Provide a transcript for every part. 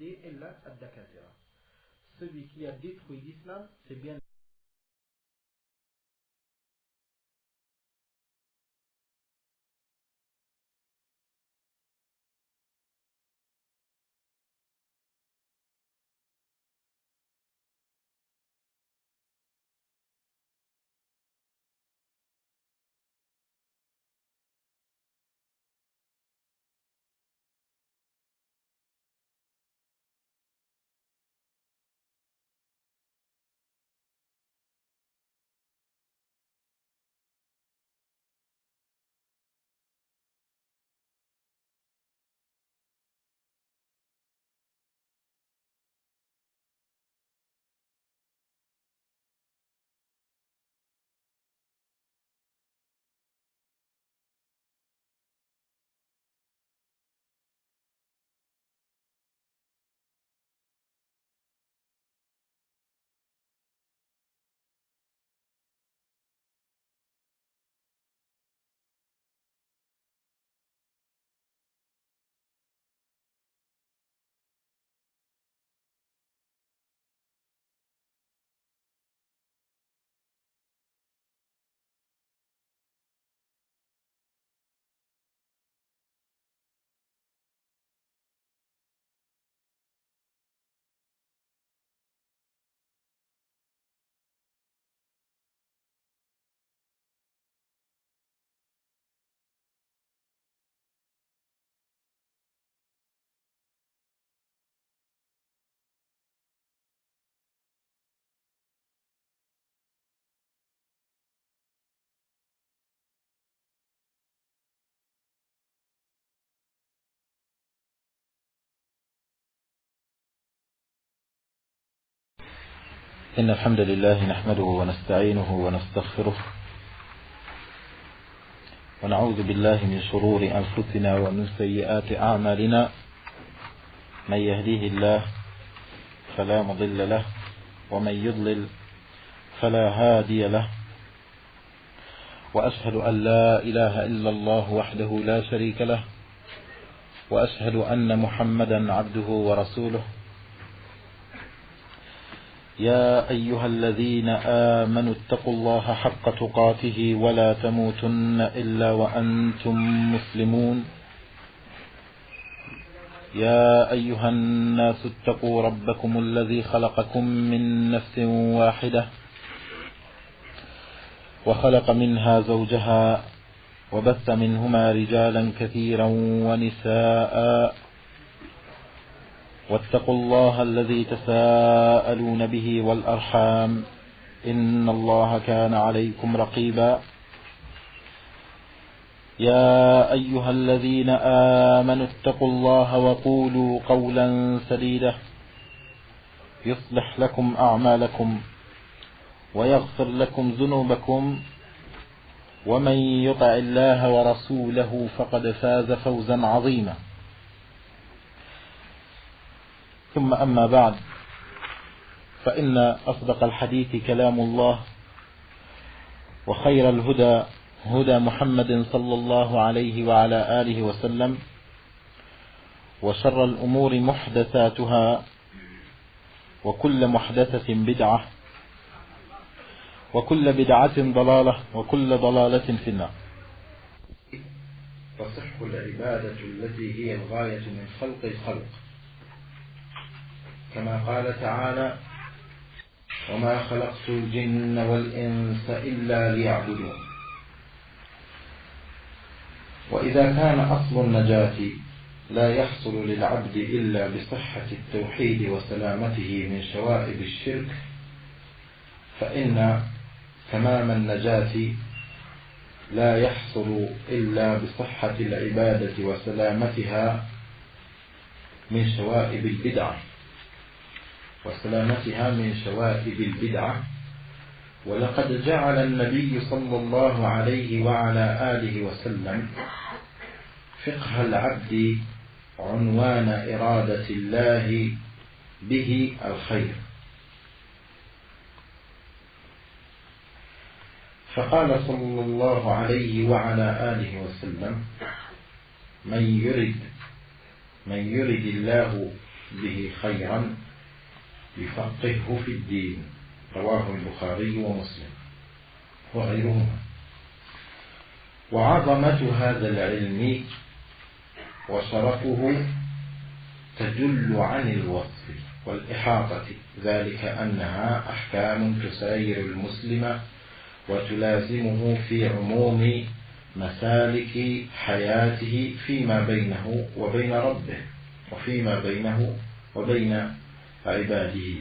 l'humanité illa ad-dakatira. Celui qui a détruit l'islam, c'est bien إن الحمد لله نحمده ونستعينه ونستغفره ونعوذ بالله من شرور أنفسنا ومن سيئات أعمالنا. من يهديه الله فلا مضل له ومن يضلل فلا هادي له، وأشهد أن لا إله إلا الله وحده لا شريك له، وأشهد أن محمدا عبده ورسوله. يا أيها الذين آمنوا اتقوا الله حق تقاته ولا تموتن إلا وأنتم مسلمون. يا أيها الناس اتقوا ربكم الذي خلقكم من نفس واحدة وخلق منها زوجها وبث منهما رجالا كثيرا ونساء، واتقوا الله الذي تساءلون به والأرحام إن الله كان عليكم رقيبا. يا أيها الذين آمنوا اتقوا الله وقولوا قولا سديدا يصلح لكم أعمالكم ويغفر لكم ذنوبكم، ومن يطع الله ورسوله فقد فاز فوزا عظيما. ثم أما بعد، فإن أصدق الحديث كلام الله، وخير الهدى هدى محمد صلى الله عليه وعلى آله وسلم، وشر الأمور محدثاتها، وكل محدثة بدعة، وكل بدعة ضلالة، وكل ضلالة في النار. تصح العبادة التي هي الغاية من خلق الخلق، كما قال تعالى: وما خلقت الجن والإنس إلا ليعبدون. وإذا كان أصل النجاة لا يحصل للعبد إلا بصحة التوحيد وسلامته من شوائب الشرك، فإن تمام النجاة لا يحصل إلا بصحة العبادة وسلامتها من شوائب البدعة. ولقد جعل النبي صلى الله عليه وعلى آله وسلم فقه العبد عنوان إرادة الله به الخير، فقال صلى الله عليه وعلى آله وسلم: من يرد الله به خيرا يفقهه في الدين. رواه البخاري ومسلم وغيرهما. وعظمة هذا العلم وشرفه تجل عن الوصف والإحاطة، ذلك أنها أحكام تساير المسلم وتلازمه في عموم مسالك حياته فيما بينه وبين ربه وفيما بينه وبين عباده.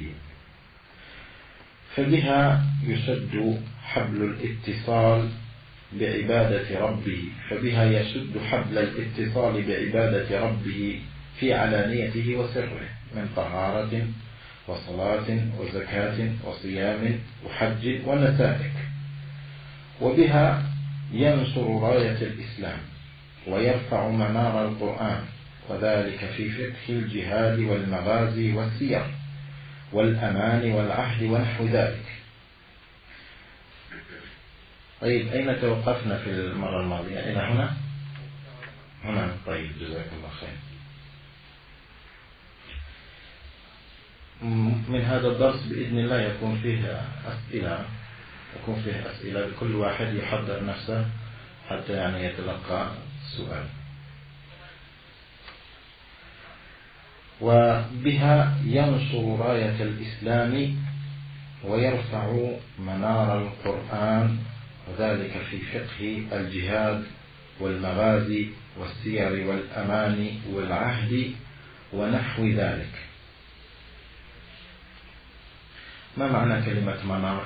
فبها يشد حبل الاتصال بعبادة ربه، فبها يشد حبل الاتصال بعبادة ربه في علانيته وسره من طهارة وصلاة وزكاة وصيام وحج ونسائك. وبها ينشر راية الإسلام ويرفع منار القرآن، وذلك في فقه الجهاد والمغازي والسير والأمان والعهد ونحو ذلك. طيب، أين توقفنا في المرة الماضية؟ إلى هنا؟ هنا. طيب، جزاك الله خير. من هذا الدرس بإذن الله يكون فيه أسئلة لكل واحد يحضر نفسه حتى يعني يتلقى السؤال. وبها ينشر راية الإسلام ويرفع منار القرآن، وذلك في فقه الجهاد والمغازي والسير والأمان والعهد ونحو ذلك. ما معنى كلمة منار؟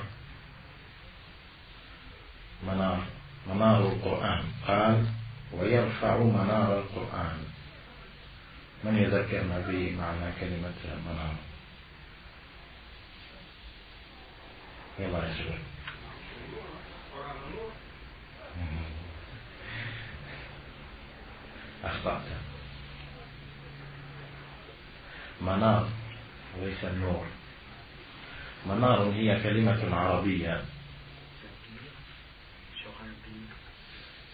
منار القرآن. قال ويرفع منار القرآن. من يذكرنا بمعنى كلمة منار؟ يلا يا شباب. أخطأت. منار وليس النور. منار هي كلمة عربية.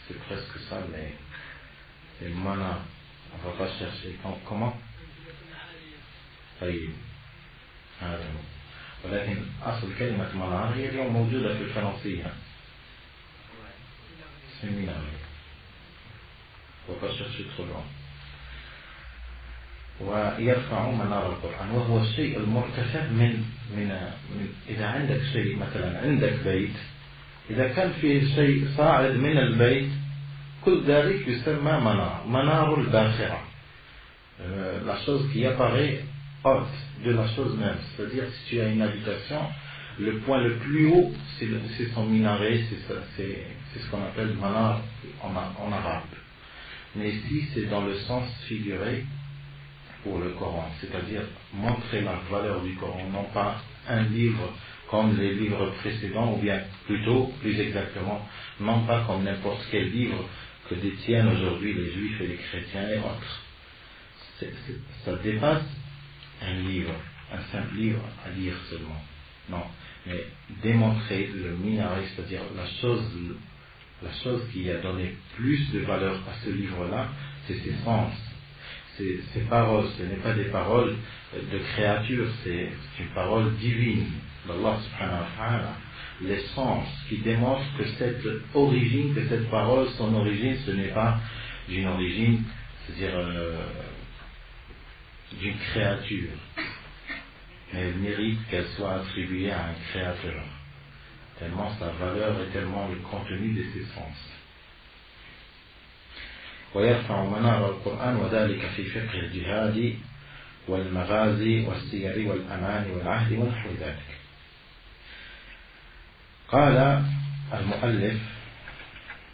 C'est presque ça, mais c'est manar. On va pas chercher comment. طيب، هذا هو. ولكن أصل كلمة منار هي اليوم موجودة في الفرنسية. سيمينار. On va pas chercher trop loin. ويرفع منار القرآن، وهو الشيء المرتفع من إذا عندك شيء، مثلا عندك بيت، إذا كان فيه شيء صاعد من البيت كل ذلك يسمى منار الباخرة. La chose qui apparaît haute de la chose même, c'est-à-dire si tu as une habitation, le point le plus haut c'est son minaret, c'est ce qu'on appelle manar en arabe. Mais ici c'est dans le sens figuré pour le Coran, c'est-à-dire montrer la valeur du Coran, non pas un livre comme les livres précédents, ou bien plutôt, plus exactement, non pas comme n'importe quel livre que détiennent aujourd'hui les juifs et les chrétiens et autres. Ça dépasse un livre, un simple livre à lire seulement. Non, mais démontrer le minaret, c'est-à-dire la chose qui a donné plus de valeur à ce livre-là, c'est ses sens. Ces paroles, ce n'est pas des paroles de créatures, c'est une parole divine d'Allah subhanahu wa ta'ala. L'essence qui démontre que cette parole, son origine, ce n'est pas d'une origine, c'est-à-dire d'une créature, mais elle mérite qu'elle soit attribuée à un créateur, tellement sa valeur et tellement le contenu de ses sens. ويرفع منار القرآن وذلك في فقه الجهاد والمغازي والسير والأمان والعهد ونحو ذلك. قال المؤلف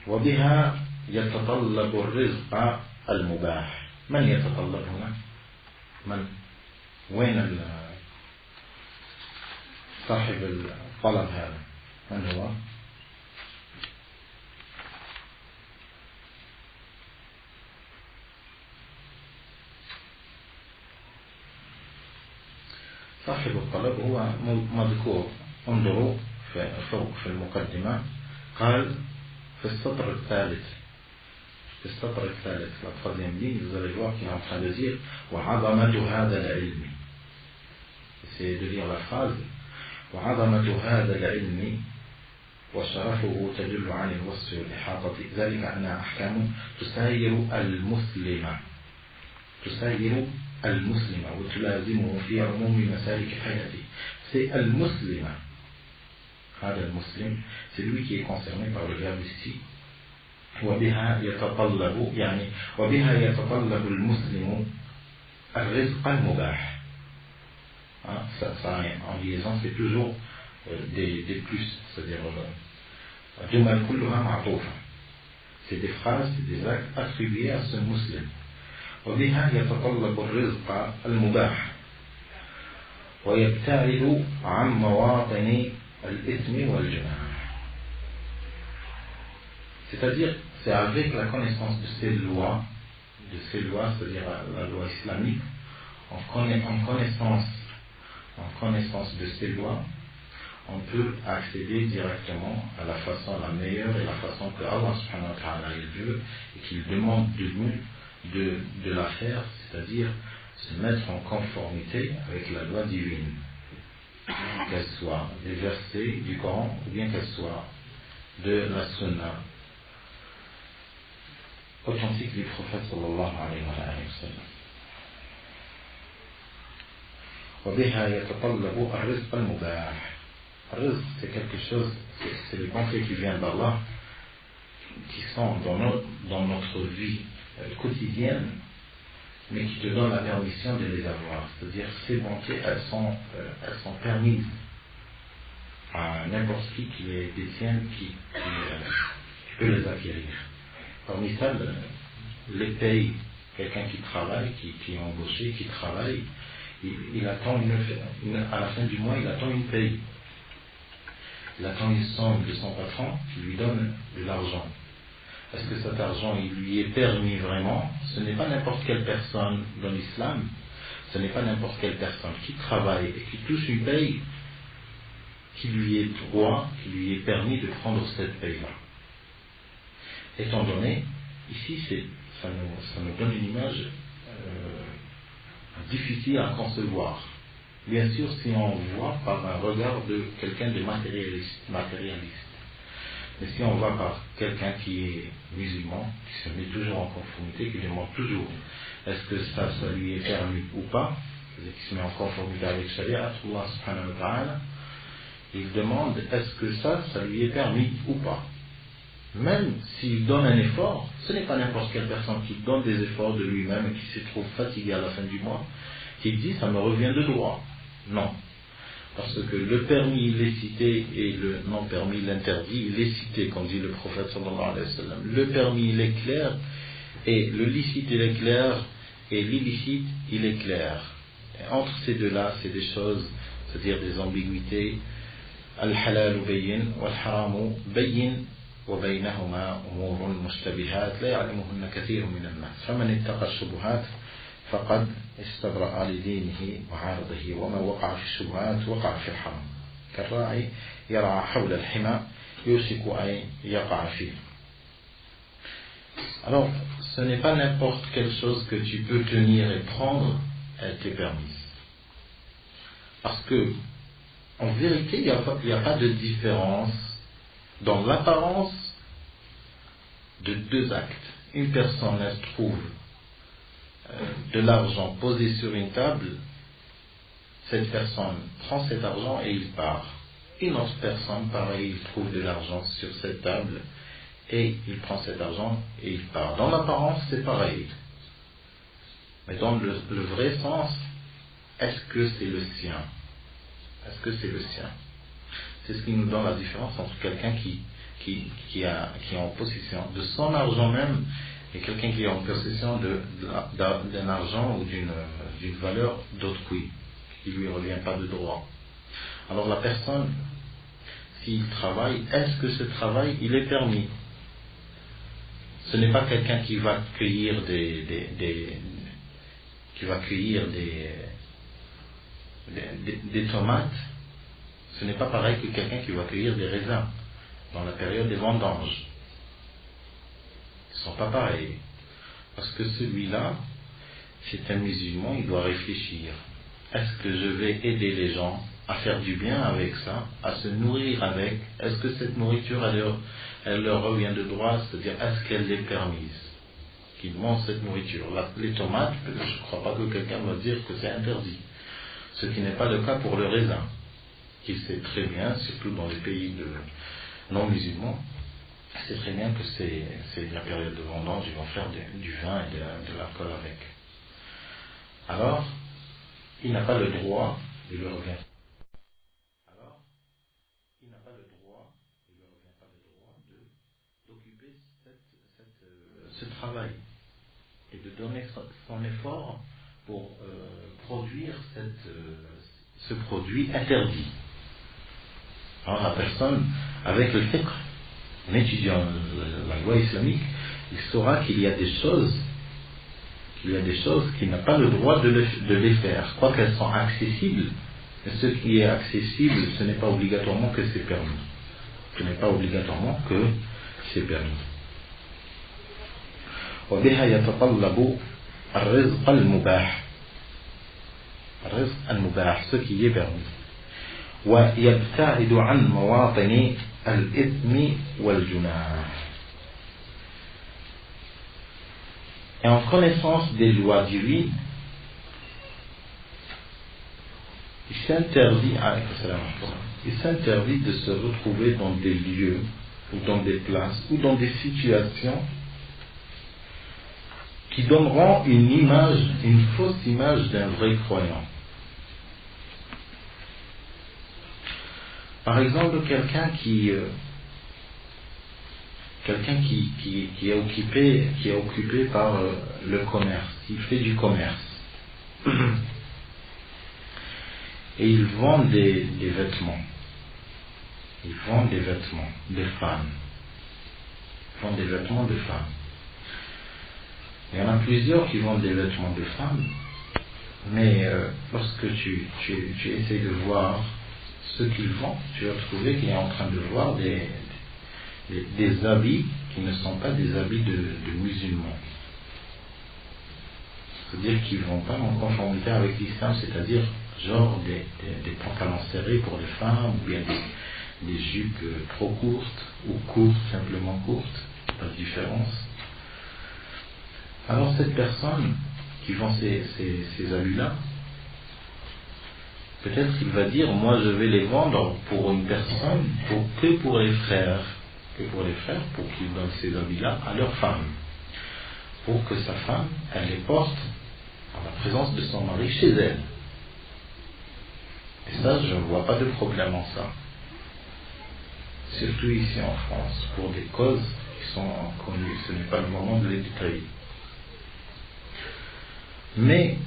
وبها يتطلب الرزق المباح. من يتطلب هنا؟ وين صاحب الطلب هذا؟ من هو؟ صاحب الطلب هو مذكور. انظروا فوق في المقدمة، قال في السطر الثالث في السطر الثالث, la troisième ligne, vous allez voir qu'il est en train de dire وعظمة هذا العلم. Essayez de lire la phrase وعظمة هذا العلم وشرفه تدل عن الوصف والإحاطة ذلك أنها أحكام تساير المسلم وتلازمه في عموم مسالك حياته. C'est المسلم. هذا المسلم, c'est lui qui est concerné par le verbe ici. وبها يتطلب يعني وبها يتطلب المسلم الرزق المباح. Ça en liaison c'est toujours des plus, c'est-à-dire جمل كلها معطوفة. C'est des phrases, c'est des actes attribués à ce musulman. وبها يتطلب الرزق المباح ويبتعد عن مواطن الإثم والجناح. C'est-à-dire, c'est avec la connaissance de ces lois, c'est-à-dire la loi islamique, en connaissance de ces lois, on peut accéder directement à la façon la meilleure et la façon que Allah subhanahu wa ta'ala veut et qu'il demande de nous de la faire, c'est-à-dire se mettre en conformité avec la loi divine, qu'elle soit des versets du Coran ou bien qu'elle soit de la Sunna authentique du prophète sallallahu alayhi wa sallam. وبها يتطلب الرزق المباح. الرزق c'est quelque chose, c'est les bienfaits qui viennent d'Allah, qui sont dans notre vie quotidienne, mais qui te donnent la permission de les avoir. C'est-à-dire ces bienfaits, elles sont permises à n'importe qui les détient, qui peut les acquérir. Parmi ça, les payes, quelqu'un qui travaille, qui est embauché, qui travaille, il attend à la fin du mois, il attend une paye. Il attend une somme de son patron qui lui donne de l'argent. Est-ce que cet argent, il lui est permis vraiment? Ce n'est pas n'importe quelle personne dans l'islam, ce n'est pas n'importe quelle personne qui travaille et qui touche une paye qui lui est droit, qui lui est permis de prendre cette paye-là. Étant donné, ici, ça nous donne une image difficile à concevoir. Bien sûr, si on voit par un regard de quelqu'un de matérialiste. Mais si on voit par quelqu'un qui est musulman, qui se met toujours en conformité, qui demande toujours est-ce que ça lui est permis ou pas, c'est-à-dire qui se met en conformité avec Sharia, Allah subhanahu wa ta'ala, il demande est-ce que ça lui est permis ou pas. Même s'il donne un effort, ce n'est pas n'importe quelle personne qui donne des efforts de lui-même et qui se trouve fatigué à la fin du mois, qui dit ça me revient de droit. Non. Parce que le permis il est cité et le non permis, l'interdit, il est cité, comme dit le prophète sallallahu alayhi wa sallam. Le permis il est clair et le licite il est clair et l'illicite il est clair. Et entre ces deux-là, c'est des choses, c'est-à-dire des ambiguïtés. Al-halal bayyin wal-haram bayyin. وبينهما أمور مشتبهات لا يعلمهن كثير من الناس فمن اتقى الشبهات فقد استبرأ لدينه وعرضه ومن وقع في الشبهات وقع في الحرام كالراعي يرعى حول الحمى يوشك أن يقع فيه. Alors, ce n'est pas n'importe quelle chose que tu peux tenir et prendre, elle t'est permise. Parce que, en vérité, il n'y a pas de différence dans l'apparence de deux actes. Une personne, elle trouve de l'argent posé sur une table, cette personne prend cet argent et il part. Une autre personne, pareil, il trouve de l'argent sur cette table et il prend cet argent et il part. Dans l'apparence, c'est pareil. Mais dans le vrai sens, est-ce que c'est le sien? Est-ce que c'est le sien? C'est ce qui nous donne la différence entre quelqu'un qui est en possession de son argent même et quelqu'un qui est en possession d'un argent ou d'une valeur d'autrui qui ne lui revient pas de droit. Alors la personne, s'il travaille, est-ce que ce travail, il est permis? Ce n'est pas quelqu'un qui va cueillir des tomates. Ce n'est pas pareil que quelqu'un qui va cueillir des raisins dans la période des vendanges. ne sont pas pareils. Parce que celui-là, c'est un musulman, il doit réfléchir. Est-ce que je vais aider les gens à faire du bien avec ça, à se nourrir avec? Est-ce que cette nourriture, elle leur revient de droit? C'est-à-dire, est-ce qu'elle est permise qu'ils mangent cette nourriture? Les tomates, je ne crois pas que quelqu'un va dire que c'est interdit. Ce qui n'est pas le cas pour le raisin, qui sait très bien, surtout dans les pays non musulmans, c'est très bien que c'est la période de vendange, ils vont faire du vin et de l'alcool avec. Alors, il n'a pas le droit, il lui revient. Alors, il n'a pas le droit, il lui revient pas le droit d'occuper ce travail et de donner son effort pour produire ce produit interdit. Alors la personne, avec le fiqh, en étudiant la loi islamique, il saura qu'il y a des choses qu'il n'a pas le droit de les faire, quoi qu'elles sont accessibles. Mais ce qui est accessible, ce n'est pas obligatoirement que c'est permis. Ce n'est pas obligatoirement que c'est permis. وبها يتطلب الرزق المباح ce qui est permis. ويبتعد عن مواطن الإثم والجناح. Et en connaissance des lois divines, il s'interdit de se retrouver dans des lieux ou dans des places ou dans des situations qui donneront une fausse image d'un vrai croyant. Par exemple, quelqu'un qui est occupé par le commerce, il fait du commerce et il vend des vêtements. Il vend des vêtements de femmes. Il vend des vêtements de femmes. Il y en a plusieurs qui vendent des vêtements de femmes, mais lorsque tu essaies de voir ce qu'ils vendent, tu vas trouver qu'il est en train de voir des habits qui ne sont pas des habits de musulmans. C'est-à-dire qu'ils ne vont pas en conformité avec l'islam, c'est-à-dire genre des pantalons serrés pour les femmes, ou bien des jupes trop courtes, ou courtes, simplement courtes, pas de différence. Alors cette personne qui vend ces habits-là, peut-être qu'il va dire, moi je vais les vendre pour une personne, que pour les frères, pour qu'ils donnent ces habits-là à leur femme, pour que sa femme, elle les porte en la présence de son mari chez elle. Et ça, je ne vois pas de problème en ça. Surtout ici en France, pour des causes qui sont connues, ce n'est pas le moment de les détailler. Mais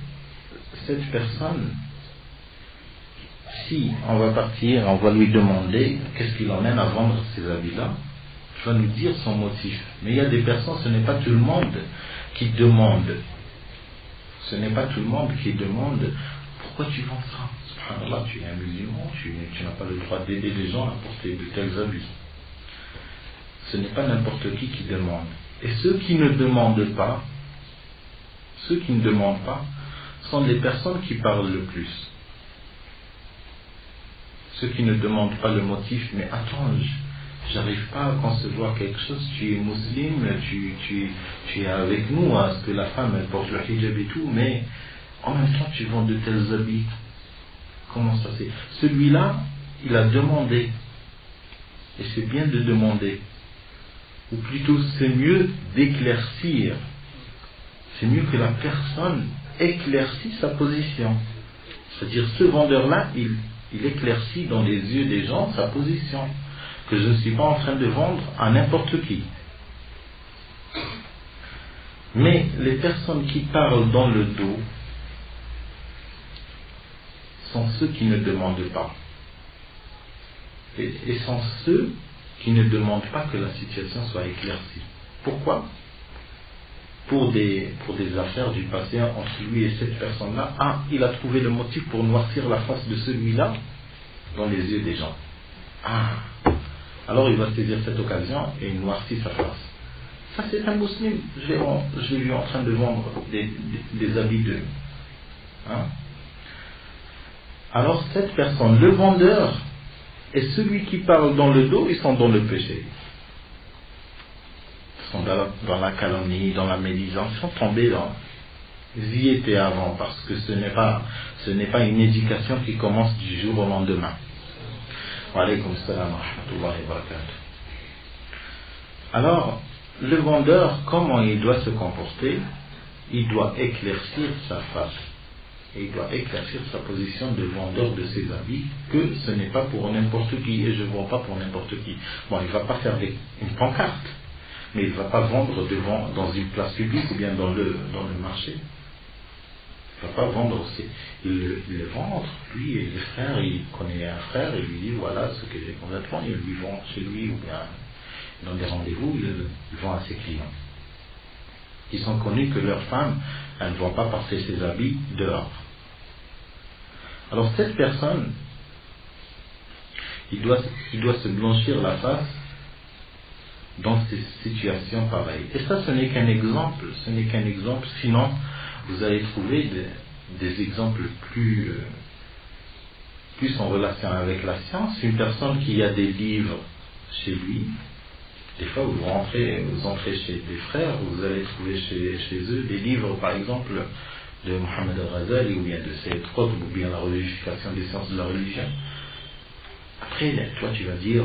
cette personne, si on va partir, on va lui demander qu'est-ce qui l'emmène à vendre ces habits-là, il va nous dire son motif. Mais il y a des personnes, ce n'est pas tout le monde qui demande. Ce n'est pas tout le monde qui demande pourquoi tu vends ça. Subhanallah, tu es un musulman, tu n'as pas le droit d'aider les gens à porter de tels habits. Ce n'est pas n'importe qui demande. Et ceux qui ne demandent pas, sont les personnes qui parlent le plus. Ceux qui ne demandent pas le motif, mais attends, j'arrive pas à concevoir quelque chose, tu es musulman, tu es avec nous, à ce que la femme elle porte le hijab et tout, mais en même temps tu vends de tels habits. Comment ça c'est? Celui-là, il a demandé, et c'est bien de demander, ou plutôt c'est mieux d'éclaircir. C'est mieux que la personne éclaircisse sa position. C'est-à-dire, ce vendeur-là, il éclaircit dans les yeux des gens sa position. Que je ne suis pas en train de vendre à n'importe qui. Mais les personnes qui parlent dans le dos sont ceux qui ne demandent pas. Et sont ceux qui ne demandent pas que la situation soit éclaircie. Pourquoi ? Pour des affaires du passé entre lui et cette personne-là, il a trouvé le motif pour noircir la face de celui-là dans les yeux des gens. Alors il va saisir cette occasion et il noircit sa face. Ça c'est un musulman, je l'ai vu en train de vendre des habits de... Hein? Alors cette personne, le vendeur et celui qui parle dans le dos, ils sont dans le péché. Ils sont dans la calomnie, dans la médisance, ils sont tombés dans... Ils y étaient avant, parce que ce n'est pas une éducation qui commence du jour au lendemain. Wa alaykum salam wa rahmatullahi wa barakatuh. Alors, le vendeur, comment il doit se comporter? Il doit éclaircir sa face. Et il doit éclaircir sa position de vendeur de ses habits, que ce n'est pas pour n'importe qui, et je ne vends pas pour n'importe qui. Bon, il ne va pas faire une pancarte, mais il ne va pas vendre devant, dans une place publique ou bien dans le marché. Il ne va pas vendre aussi. Il le vend entre lui et les frères. Il connaît un frère, il lui dit voilà ce que j'ai complètement. Il lui vend chez lui ou bien dans des rendez-vous, il vend à ses clients. Ils sont connus que leurs femmes, elles ne vont pas porter ses habits dehors. Alors cette personne, il doit se blanchir la face dans ces situations pareilles. Et ça, ce n'est qu'un exemple. Sinon, vous allez trouver des exemples plus en relation avec la science. Une personne qui a des livres chez lui, des fois vous entrez chez des frères, vous allez trouver chez eux des livres, par exemple, de Mohammed al-Ghazali ou bien de Sayyid Qutb ou bien la réunification des sciences de la religion. Après, toi tu vas dire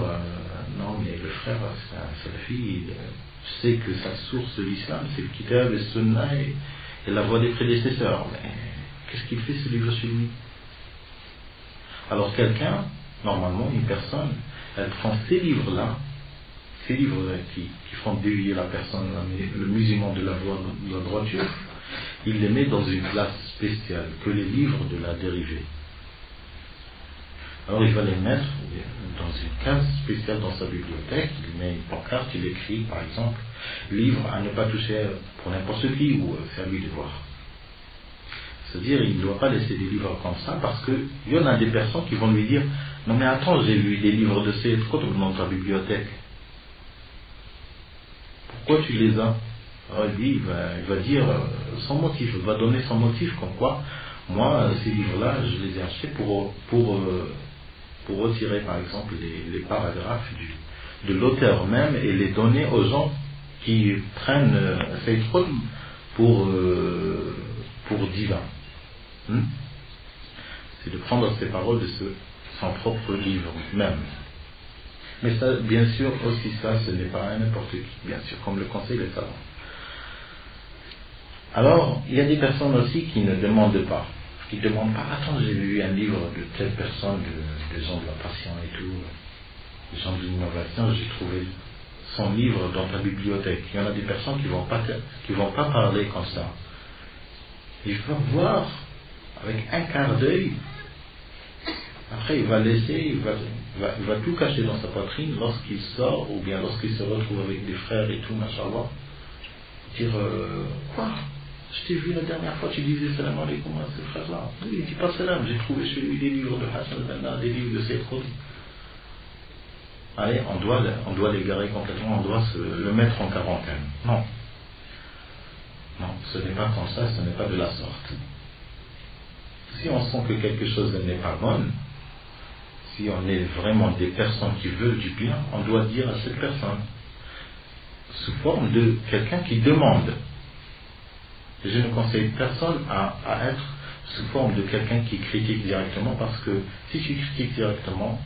non mais le frère c'est un salafi, je sais que sa source de l'islam c'est le kitab, le sunnah et la voie des prédécesseurs, mais qu'est-ce qu'il fait ce livre chez lui? Alors quelqu'un, normalement une personne, elle prend ces livres-là qui font dévier la personne, le musulman de la voie de la droiture, il les met dans une place spéciale, que les livres de la dérivée. Alors il va les mettre dans une case spéciale dans sa bibliothèque, il met une pancarte, il écrit par exemple livre à ne pas toucher pour n'importe qui, ou c'est à lui de voir. C'est-à-dire il ne doit pas laisser des livres comme ça, parce qu'il y en a des personnes qui vont lui dire non mais attends, j'ai lu des livres de Sayyid Qutb dans ta bibliothèque, pourquoi tu les as? Alors lui il va dire son motif, il va donner son motif, comme quoi moi ces livres-là je les ai achetés pour retirer par exemple les paragraphes de l'auteur même et les donner aux gens qui prennent Sayyid Qutb pour divin. C'est de prendre ces paroles de son propre livre même. Mais ça, bien sûr, aussi ça, ce n'est pas n'importe qui, bien sûr, comme le conseil des savants. Alors, il y a des personnes aussi qui ne demandent pas. Qui ne demandent pas, attends, j'ai lu un livre de telle personne, de gens de la passion et tout, des gens de l'innovation, j'ai trouvé son livre dans ta bibliothèque. Il y en a des personnes qui vont pas parler comme ça. Il va voir avec un quart d'œil. Après, il va laisser, il va tout cacher dans sa poitrine lorsqu'il sort, ou bien lorsqu'il se retrouve avec des frères et tout, machallah. Dire, quoi? Je t'ai vu la dernière fois, tu disais salam alaykoum à ce frère-là. Oui, il dit pas salam, j'ai trouvé chez lui des livres de Hassan al-Banna, des livres de Sayyid Qutb. Allez, on doit l'égarer complètement, on doit le mettre en quarantaine. Non. Non, ce n'est pas comme ça, ce n'est pas de la sorte. Si on sent que quelque chose n'est pas bonne, si on est vraiment des personnes qui veulent du bien, on doit dire à cette personne, sous forme de quelqu'un qui demande. Je ne conseille personne à être sous forme de quelqu'un qui critique directement, parce que si tu critiques directement,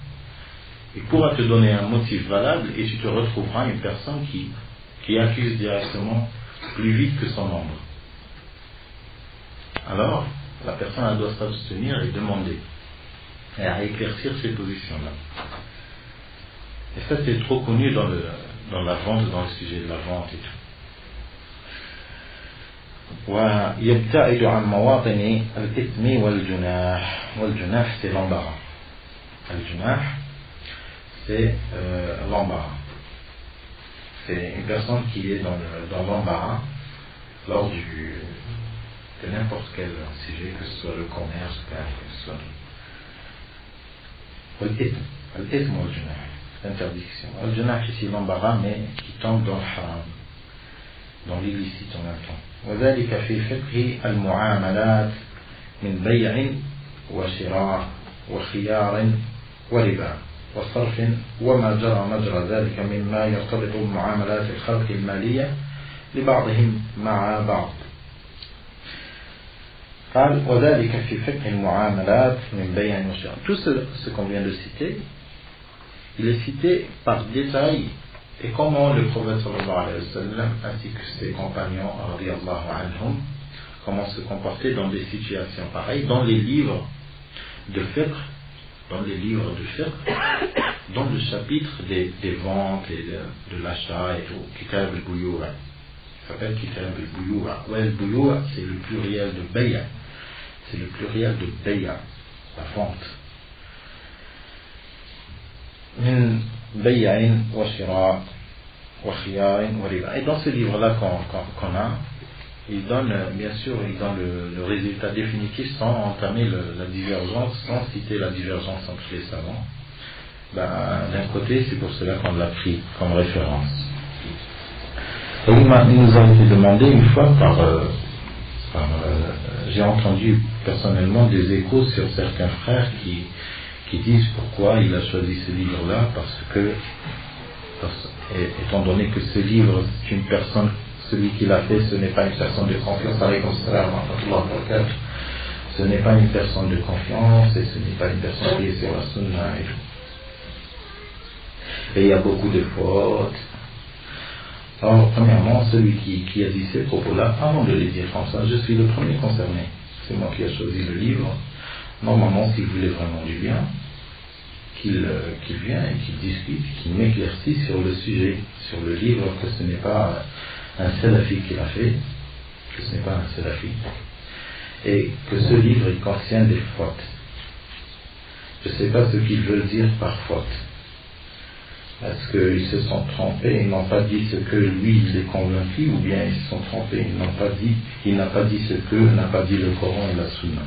il pourra te donner un motif valable et tu te retrouveras une personne qui accuse directement plus vite que son ombre. Alors, la personne elle doit s'abstenir et demander et à éclaircir ces positions-là. Et ça, c'est trop connu dans la vente, dans le sujet de la vente et tout. ويبتعد عن مواطن الإثم والجناح c'est l'embarras. الجناح c'est l'embarras. C'est une personne qui est dans l'embarras lors de n'importe quel sujet, que ce soit le commerce, que ce soit l'ithme ou le junah, l'interdiction. Le junah, c'est l'embarras, mais qui tombe dans le haram. dans l'illicite en même temps. وذلك في فقه المعاملات من بيع وشراء وخيار وربا وصرف وما جرى مجرى ذلك مما يرتبط بمعاملات الخلق المالية لبعضهم مع بعض. قال وذلك في فقه المعاملات من بيع وشراء. Tout ce qu'on vient de citer, il est cité par détail et comment le prophète sallallahu alayhi wa sallam ainsi que ses compagnons radiyallahu anhum comment se comporter dans des situations pareilles dans les livres de fiqh, dans le chapitre des ventes et de l'achat et tout, Kitab al-Buyura. Ça s'appelle Kitab al-Buyura. Ouais, al-Buyura, c'est le pluriel de Bay'a. C'est le pluriel de Bay'a, la vente. Min bay'in wa shira' wa khiyarin wa riba. Et dans ce livre-là qu'on a, il donne, bien sûr, le résultat définitif sans entamer la divergence, sans citer la divergence entre les savants. D'un côté, c'est pour cela qu'on l'a pris comme référence. Et il nous a été demandé une fois j'ai entendu personnellement des échos sur certains frères qui disent pourquoi il a choisi ce livre-là, étant donné que ce livre, c'est une personne, celui qui l'a fait, ce n'est pas une personne de confiance, ce n'est pas une personne de confiance et ce n'est pas une personne qui est sur la sunna et tout. Et il y a beaucoup de fautes. Alors, premièrement, celui qui a dit ces propos-là, avant de les dire comme ça, je suis le premier concerné. C'est moi qui ai choisi le livre. Normalement, s'il voulait vraiment du bien, qu'il vienne et qu'il discute, qu'il m'éclaircisse sur le sujet, sur le livre, que ce n'est pas un salafi qui l'a fait, que ce n'est pas un salafi, et que ce livre il contient des fautes. Je ne sais pas ce qu'ils veulent dire par faute. Est-ce qu'ils se sont trompés, ils n'ont pas dit ce que lui il est convaincu, ou bien ils se sont trompés, il n'a pas dit ce que n'a pas dit le Coran et la Sunna.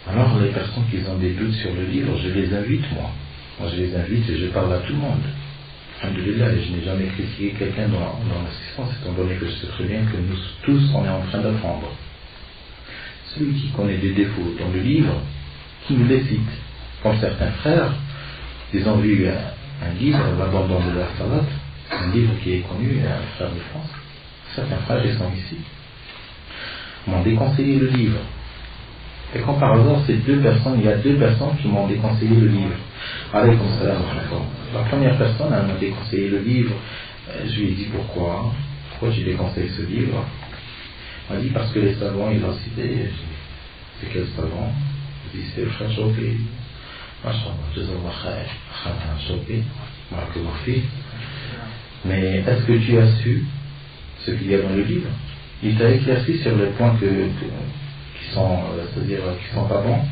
Alors les personnes qui ont des doutes sur le livre, je les invite moi je les invite et je parle à tout le monde. Alhamdulillah, et je n'ai jamais critiqué quelqu'un dans l'assistance, étant donné que je sais très bien que nous tous on est en train d'apprendre. Celui qui connaît des défauts dans le livre, qui nous les cite, comme certains frères, ils ont vu un livre, l'abandon de la salat, un livre qui est connu, un frère de France. Certains frères, ils sont ici, m'ont déconseillé le livre. Et quand par hasard, il y a deux personnes qui m'ont déconseillé le livre. Alaykoum salam wa rahmatullah. La première personne, elle m'a déconseillé le livre. Je lui ai dit pourquoi j'ai déconseillé ce livre. Elle m'a dit parce que les savants, ils l'ont cité. C'est quel savant? Je dis c'est le frère Chouki. Mais est-ce que tu as su ce qu'il y a dans le livre? Il t'a éclairci sur les points qui sont pas bons.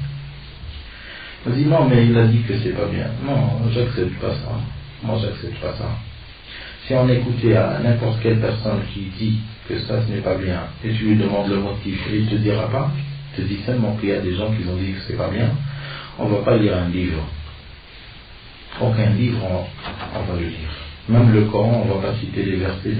Il m'a dit non, mais il a dit que c'est pas bien. Non, j'accepte pas ça. Moi, j'accepte pas ça. Si on écoutait à n'importe quelle personne qui dit que ça ce n'est pas bien, et tu lui demandes le motif, et il te dira pas, il te dit seulement qu'il y a des gens qui ont dit que c'est pas bien, on va pas lire un livre. Aucun livre, on va le lire. Même le Coran, on va pas citer les versets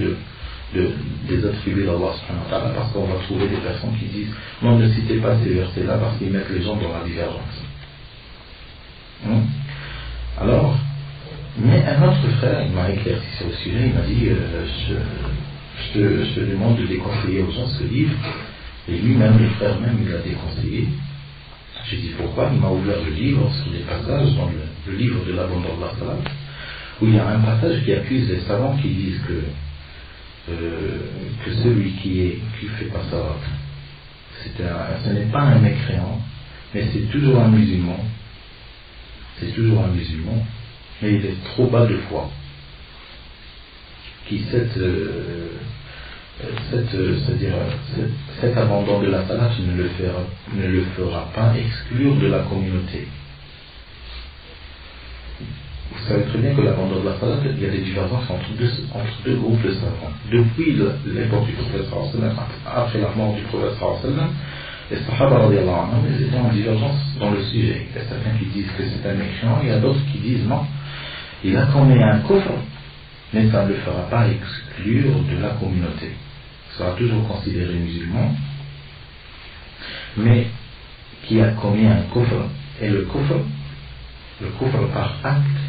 des attributs d'Allah subhanahu wa ta'ala, parce qu'on va trouver des personnes qui disent non, ne citez pas ces versets-là parce qu'ils mettent les gens dans la divergence. Alors, mais un autre frère, il m'a éclairci sur le sujet, il m'a dit je te demande de déconseiller aux gens ce livre, et lui-même, le frère même, il l'a déconseillé. J'ai dit pourquoi? Il m'a ouvert le livre sur des passages dans le livre de l'abandon de la salat, où il y a un passage qui accuse les savants qui disent que celui qui fait pas salat, ce n'est pas un mécréant, mais c'est toujours un musulman. C'est toujours un musulman, mais il est trop bas de foi. Qui cet abandon de la salat ne le fera pas exclure de la communauté. Vous savez très bien que l'abandon de la salat, il y a des divergences entre deux groupes de savants. Depuis l'époque du prophète sallallahu alayhi wa sallam, après la mort du prophète sallallahu alayhi wa sallam, les Sahaba radiyallahu anhum, ils étaient en divergence dans le sujet. Il y a certains qui disent que c'est un mécréant, il y a d'autres qui disent non, il a commis un coffre, mais ça ne le fera pas exclure de la communauté. Il sera toujours considéré musulman, mais qui a commis un kufr. Et le kufr par acte,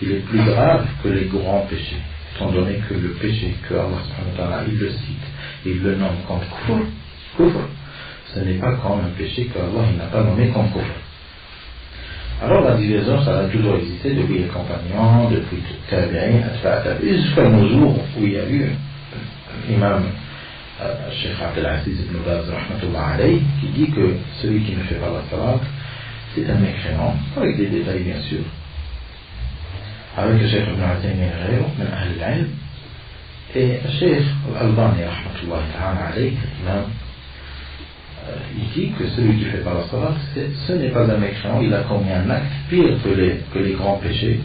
il est plus grave que les grands péchés, étant donné que le péché que Allah subhanahu wa ta'ala, il le cite, il le nomme comme kufr, ce n'est pas comme un péché que Allah n'a pas nommé comme kufr. Alors la divergence, ça a toujours existé depuis les compagnons, depuis Tabi'in, jusqu'à nos jours où il y a eu l'imam Cheikh Abdelaziz ibn Baz rahmatullah alayhi, qui dit que celui qui ne fait pas la salat, c'est un mécréant, avec des détails bien sûr. Avec le Cheikh Ibn Ataymi min Ahl al-Ilm, et le Cheikh Al-Albani rahmatullah ta'ala alayhi, il dit que celui qui ne fait pas la salat, ce n'est pas un mécréant, il a commis un acte pire que les grands péchés,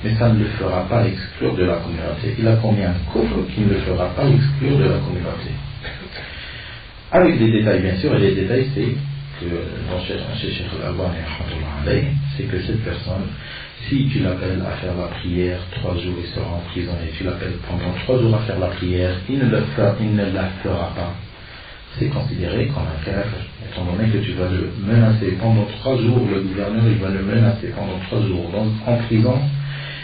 mais ça ne le fera pas exclure de la communauté. Il a commis un kufr qui ne le fera pas exclure de la communauté. Avec des détails bien sûr, et les détails c'est que dans Cheikh Al-Albani, c'est que cette personne, si tu l'appelles à faire la prière 3 jours, il sera emprisonné, tu l'appelles pendant 3 jours à faire la prière, il ne la fera pas. C'est considéré comme un kafir, étant donné que tu vas le menacer pendant 3 jours, le gouverneur il va le menacer pendant 3 jours en prison,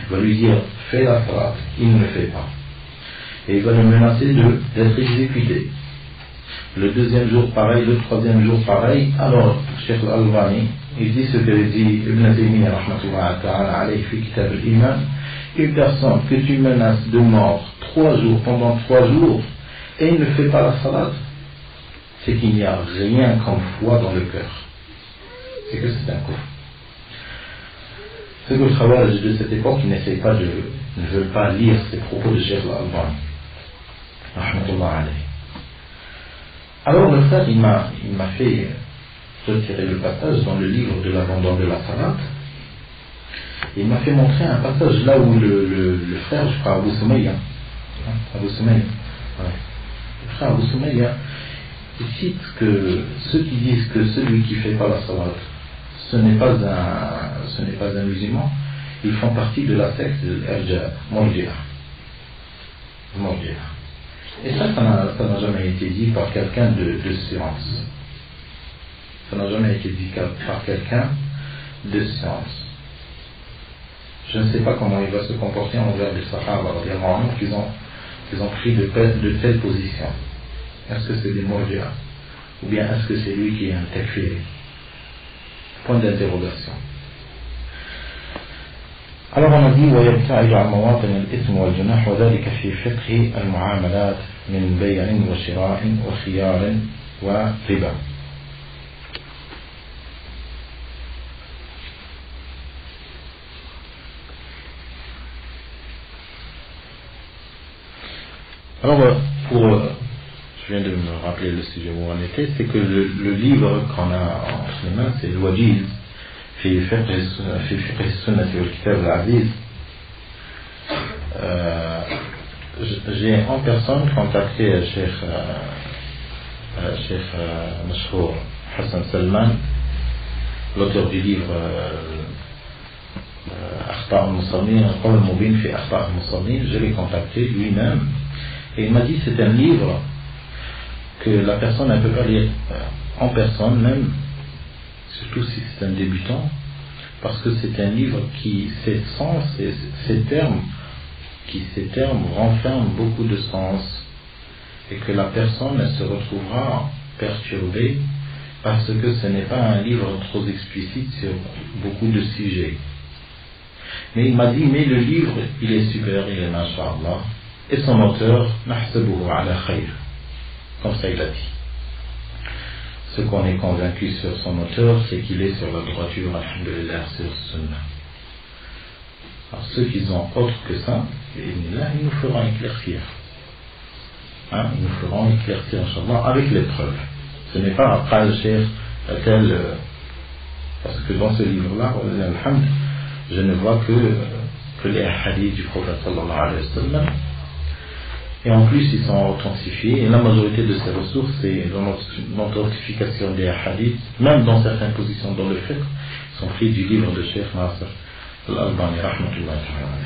il va lui dire fais la salat, il ne le fait pas. Et il va le menacer d'être exécuté. Le 2e jour pareil, le 3e jour pareil. Alors, Cheikh Al-Albani, il dit ce que dit Ibn Taymiyyah rahmatullah ta'ala alayhi fi kitab al-Iman, une personne que tu menaces de mort 3 jours, pendant 3 jours, et il ne fait pas la salat, c'est qu'il n'y a rien comme foi dans le cœur. C'est que c'est un coup. C'est que le travail de cette époque, ils ne veulent pas lire ces propos de Cheikh Al-Albani rahmatullah alayhi. Alors le frère, il m'a fait retirer le passage dans le livre de l'abandon de la salat. Il m'a fait montrer un passage là où le frère, je crois, Abu Soumayya, le frère Abu Soumayya, il cite que ceux qui disent que celui qui fait pas la salat, ce n'est pas un musulman, ils font partie de la secte de Murji'a. Et ça n'a jamais été dit par quelqu'un de science. Ça n'a jamais été dit par quelqu'un de science. Je ne sais pas comment il va se comporter envers les Sahaba qu'ils ont pris de telles positions. Est-ce que c'est des Murji'a ou bien est-ce que c'est lui qui est un takfiri? Point d'interrogation. Alors on a dit ويبتعد عن مواطن الإثم والجناح وذلك في فقه المعاملات من بيع وشراء وخيار وربا. Alors je viens de me rappeler le sujet où on était, c'est que le livre qu'on a entre les mains, c'est الوجيز في فقه السنة والكتاب العزيز. J'ai en personne contacté Cheikh Mashhour Hassan Salman, l'auteur du livre أخطاء المصلين القول المبين في أخطاء المصلين. Je l'ai contacté lui-même et il m'a dit c'est un livre que la personne ne peut pas lire en personne, même surtout si c'est un débutant, parce que c'est un livre qui, ses sens et ses termes renferment beaucoup de sens, et que la personne elle se retrouvera perturbée parce que ce n'est pas un livre trop explicite sur beaucoup de sujets. Mais il m'a dit, mais le livre, il est super, il est masha'Allah, et son auteur, nahsabuhu ala khayr. Comme ça il a dit. Ce qu'on est convaincu sur son auteur, c'est qu'il est sur la droiture, alhamdulillah, sur Sunnah. Alors ceux qui ont autre que ça, ils nous feront éclaircir. Ils nous feront éclaircir, inchallah, avec les preuves. Ce n'est pas après le cher tel, parce que dans ce livre-là, alhamd, je ne vois que les hadiths du prophète sallallahu alayhi wa sallam. Et en plus, ils sont authentifiés. Et la majorité de ces ressources, c'est l'authentification des hadiths, même dans certaines positions dans le fiqh, sont pris du livre de Cheikh Nasr Al-Albani, rahmatullah ta'ala.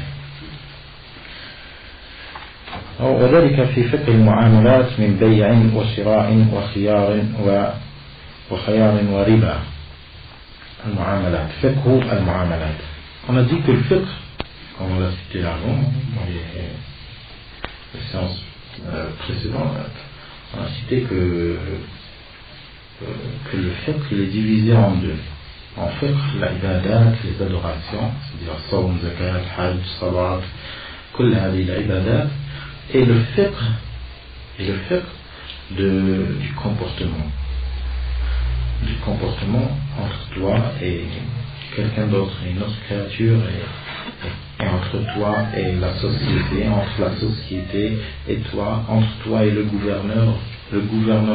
وذلك في فقه المعاملات من بيع وشراء وخيار وربا. المعاملات, فقه المعاملات. On a dit que le fiqh, comme on l'a cité avant, dans les séances précédentes, on a cité que le fiqh il est divisé en deux. En fiqh, l'ibadat, les adorations, c'est-à-dire sawm, zakat, hajj, salat, كل هذه العبادات, et le fiqh du comportement entre toi et quelqu'un d'autre, une autre créature, et entre toi et la société, entre la société et toi, entre toi et le gouverneur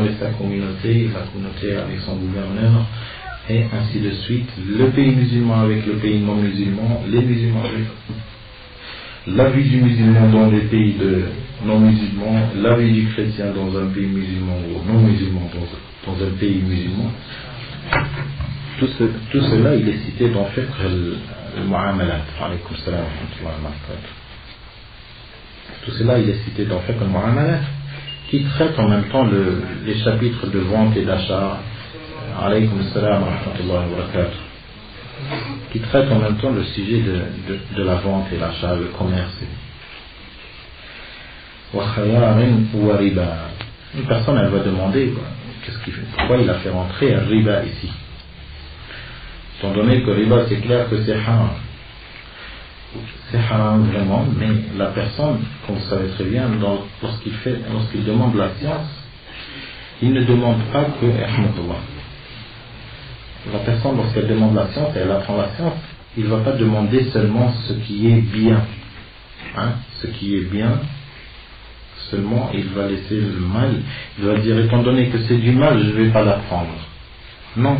et sa communauté, la communauté avec son gouverneur, et ainsi de suite, le pays musulman avec le pays non musulman, les musulmans avec la vie du musulman dans les pays non musulmans, la vie du chrétien dans un pays musulman ou non musulman dans un pays musulman. Tout cela il est cité dans fiqh al-mu'amalat. Alaykoum salam wa rahmatullahi wa barakatuh. Tout cela il est cité dans fiqh al-mu'amalat, qui traite en même temps les chapitres de vente et d'achat. Alaykoum salam wa rahmatullahi wa barakatuh. Qui traite en même temps le sujet de la vente et l'achat, le commerce. Une personne elle va demander pourquoi il a fait rentrer un riba ici, étant donné que riba c'est clair que c'est haram vraiment, mais la personne, comme vous savez très bien, lorsqu'il demande la science, il ne demande pas que la personne, lorsqu'elle demande la science et elle apprend la science, il ne va pas demander seulement ce qui est bien. Ce qui est bien, seulement il va laisser le mal. Il va dire, étant donné que c'est du mal, je ne vais pas l'apprendre. Non.